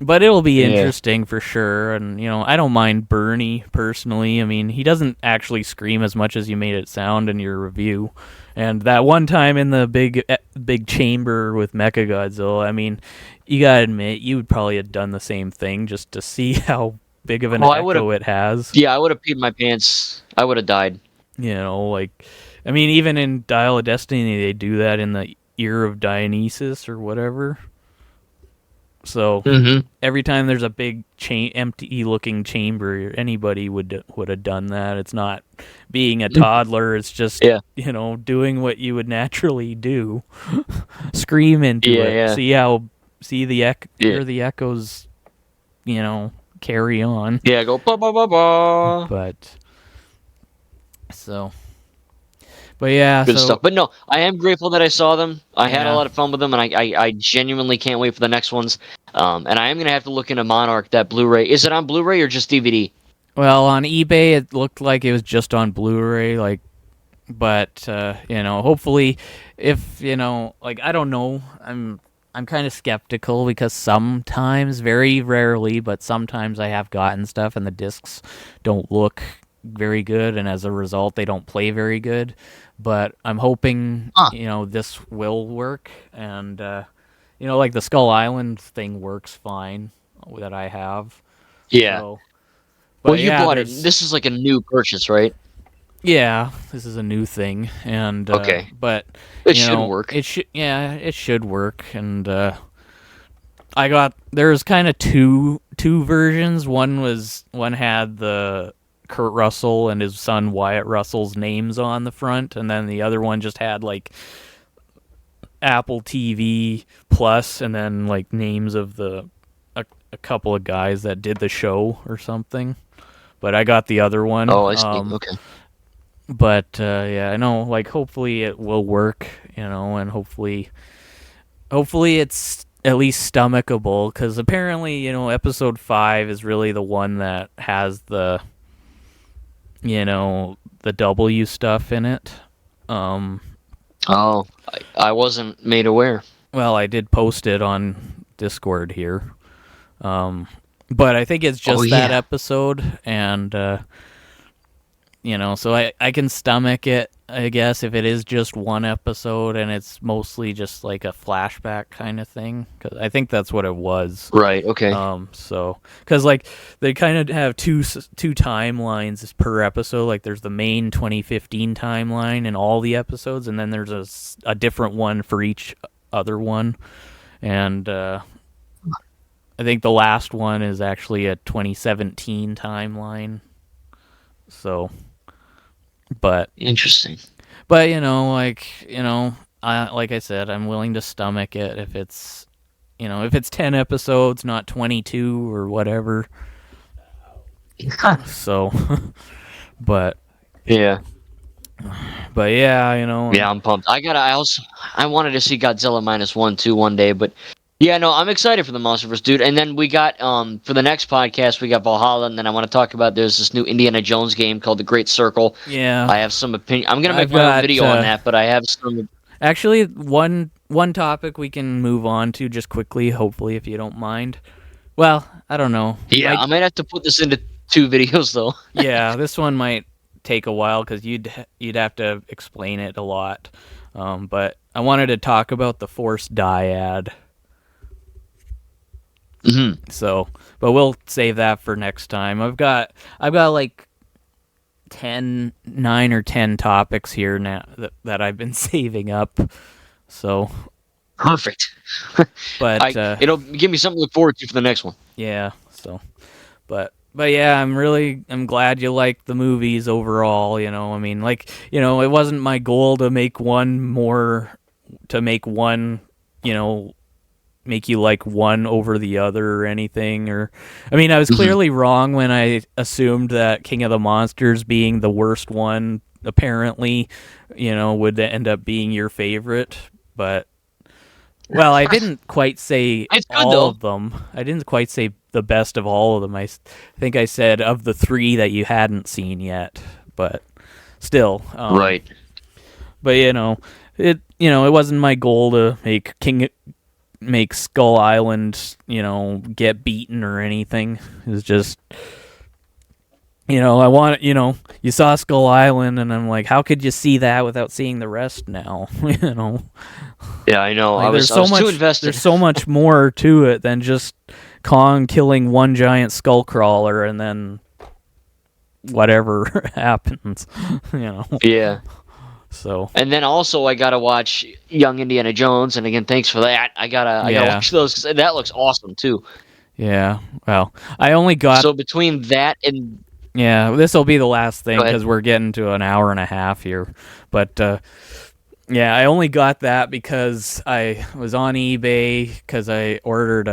But it'll be Yeah. interesting for sure. And, I don't mind Bernie personally. I mean, he doesn't actually scream as much as you made it sound in your review. And that one time in the big chamber with Mechagodzilla, I mean, you gotta admit, you would probably have done the same thing just to see how big of an I would have. echo it has. Yeah, I would have peed my pants. I would have died. I mean, even in Dial of Destiny, they do that in the Ear of Dionysus or whatever. So Mm-hmm. every time there's a big empty-looking chamber, anybody would have done that. It's not being a toddler. It's just Yeah. doing what you would naturally do. Scream into Yeah. it. Yeah. See the Yeah. hear the echoes. Carry on. Yeah. Go ba ba ba ba. But so. But yeah, Good so stuff. But no, I am grateful that I saw them. I had a yeah. lot of fun with them, and I genuinely can't wait for the next ones. And I am gonna have to look into Monarch, that Blu-ray. Is it on Blu-ray or just DVD? Well, on eBay it looked like it was just on Blu-ray, but hopefully, if I don't know, I'm kind of skeptical because sometimes, very rarely, but sometimes I have gotten stuff and the discs don't look very good, and as a result, they don't play very good. But I'm hoping this will work, and like the Skull Island thing works fine that I have. Yeah. So, Well, but you yeah, bought it. This is like a new purchase, right? yeah, this is a new thing, and Okay. but It should work. it should work, and there's kind of two versions. One had the Kurt Russell and his son Wyatt Russell's names on the front, and then the other one just had like Apple TV Plus, and then like names of a couple of guys that did the show or something. But I got the other one. Oh, I see. Okay. But yeah, I know. Like, hopefully it will work. And hopefully it's at least stomachable. Because apparently, episode 5 is really the one that has the W stuff in it. Oh, I wasn't made aware. Well, I did post it on Discord here. But I think it's just that episode, and so I can stomach it, I guess, if it is just one episode and it's mostly just like a flashback kind of thing. 'Cause I think that's what it was. Right. Okay. So because like they kind of have two timelines per episode. Like there's the main 2015 timeline in all the episodes, and then there's a different one for each other one, and I think the last one is actually a 2017 timeline. So, but Interesting. But like I said, I'm willing to stomach it if it's 10 episodes, not 22 or whatever. So, but Yeah. Yeah, Yeah, I'm pumped. I wanted to see Godzilla -1, 2 one day, but yeah, no, I'm excited for the Monsterverse, dude. And then we got for the next podcast we got Valhalla, and then I want to talk about there's this new Indiana Jones game called The Great Circle. Yeah. I have some opinion. I'm gonna make my own video on that, but I have some. Actually, one topic we can move on to just quickly, hopefully, if you don't mind. Well, I don't know. Yeah, I might have to put this into 2 videos though. Yeah, this one might take a while because you'd have to explain it a lot. But I wanted to talk about the Force Dyad. Mm-hmm. So, but we'll save that for next time. I've got like 9 or 10 topics here now that I've been saving up. So Perfect. But it'll give me something to look forward to for the next one. Yeah. So, but yeah, I'm glad you like the movies overall. I mean, it wasn't my goal to make one, make you like one over the other or anything. I mean, I was clearly wrong when I assumed that King of the Monsters being the worst one apparently, would end up being your favorite. But, well, I didn't quite say all of them. I didn't quite say the best of all of them. I think I said of the 3 that you hadn't seen yet. But still. Right. But, it wasn't my goal to make make Skull Island, get beaten or anything. It's just, I want, you saw Skull Island, and I'm like, how could you see that without seeing the rest now? Yeah, I know. Like, I was too invested. There's so much more to it than just Kong killing one giant skull crawler and then whatever happens, Yeah. So. And then also I gotta watch Young Indiana Jones, and again, thanks for that. I gotta watch those, 'cause that looks awesome too. Yeah. Well, I only got. So between that and. Yeah, this will be the last thing because we're getting to an hour and a half here. But yeah, I only got that because I was on eBay because I ordered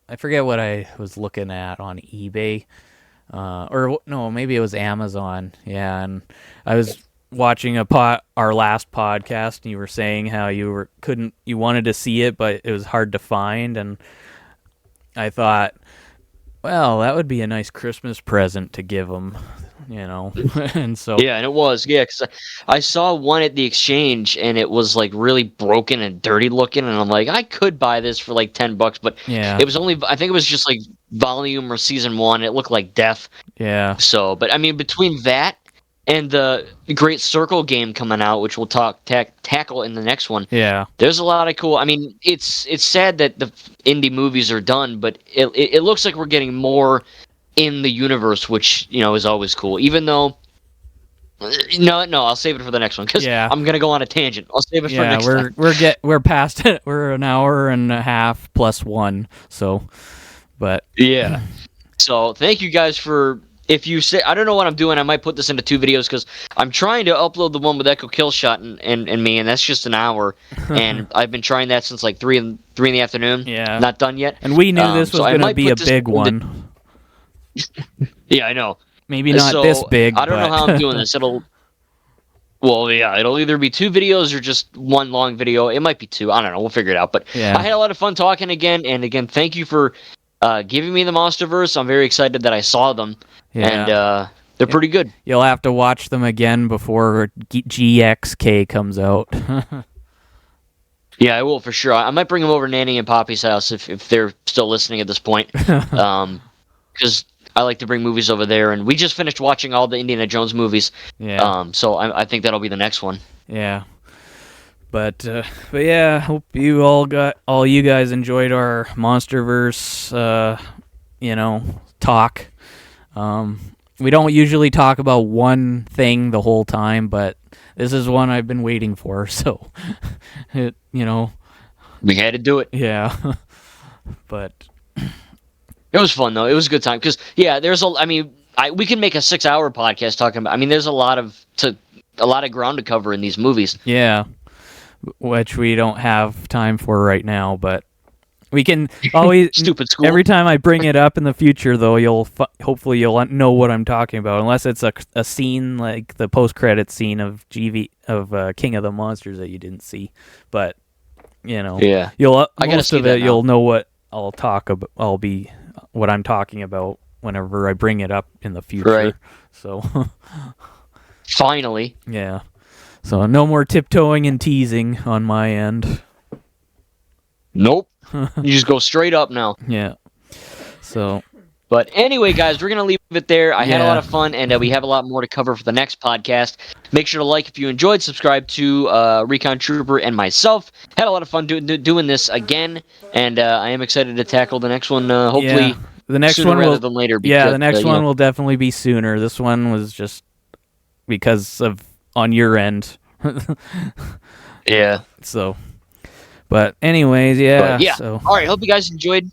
I forget what I was looking at on eBay, or no, maybe it was Amazon. Yeah, and I was watching our last podcast, and you were saying how you wanted to see it, but it was hard to find, and I thought, well, that would be a nice Christmas present to give them, and so. Yeah, and it was, because I saw one at the exchange, and it was like really broken and dirty looking, and I'm like, I could buy this for like $10, but yeah, it was only, I think it was just like volume or season 1. It looked like death. Yeah. So, but I mean, between that and the Great Circle game coming out, which we'll tackle in the next one. Yeah. There's a lot of cool. I mean, it's sad that the indie movies are done, but it looks like we're getting more in the universe, which is always cool. Even though, no, I'll save it for the next one because I'm gonna go on a tangent. I'll save it for next time. We're past it. We're an hour and a half plus one. So, but yeah. So thank you guys for. If you say, I don't know what I'm doing, I might put this into 2 videos because I'm trying to upload the one with Echo Killshot and me, and that's just an hour. And I've been trying that since like 3 in the afternoon. Yeah. Not done yet. And we knew this was going to be a big one. Yeah, I know. Maybe not this big. I don't know how I'm doing this. It'll either be 2 videos or just one long video. It might be 2. I don't know. We'll figure it out. But I had a lot of fun talking again. And again, thank you for giving me the Monsterverse. I'm very excited that I saw them. Yeah. And they're pretty good. You'll have to watch them again before GXK comes out. Yeah, I will for sure. I might bring them over to Nanny and Poppy's house if they're still listening at this point. Because I like to bring movies over there. And we just finished watching all the Indiana Jones movies. Yeah. So I think that'll be the next one. Yeah. But yeah, hope you all you guys enjoyed our Monsterverse, talk. We don't usually talk about one thing the whole time, but this is one I've been waiting for. So, we had to do it. Yeah, but it was fun though. It was a good time because we can make a 6-hour podcast talking about. I mean, there's a lot of ground to cover in these movies. Yeah, which we don't have time for right now, but. We can always stupid school. Every time I bring it up in the future, though, hopefully you'll know what I'm talking about. Unless it's a scene like the post-credit scene of King of the Monsters that you didn't see, but yeah, most of it you'll know what I'll talk about. What I'm talking about whenever I bring it up in the future. Right. So finally, yeah. So no more tiptoeing and teasing on my end. Nope. You just go straight up now. Yeah. So. But anyway, guys, we're going to leave it there. I had a lot of fun, and we have a lot more to cover for the next podcast. Make sure to like if you enjoyed. Subscribe to Recon Trooper and myself. Had a lot of fun doing this again, and I am excited to tackle the next one, hopefully the next sooner one rather than later. Because, the next one will definitely be sooner. This one was just because of on your end. Yeah. So... But anyways, yeah. So. All right, hope you guys enjoyed.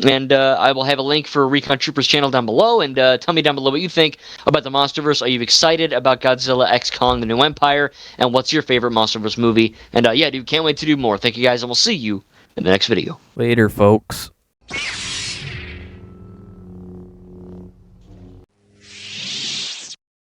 And I will have a link for Recon Trooper's channel down below. And tell me down below what you think about the Monsterverse. Are you excited about Godzilla X Kong the New Empire? And what's your favorite Monsterverse movie? And dude, can't wait to do more. Thank you guys, and we'll see you in the next video. Later, folks.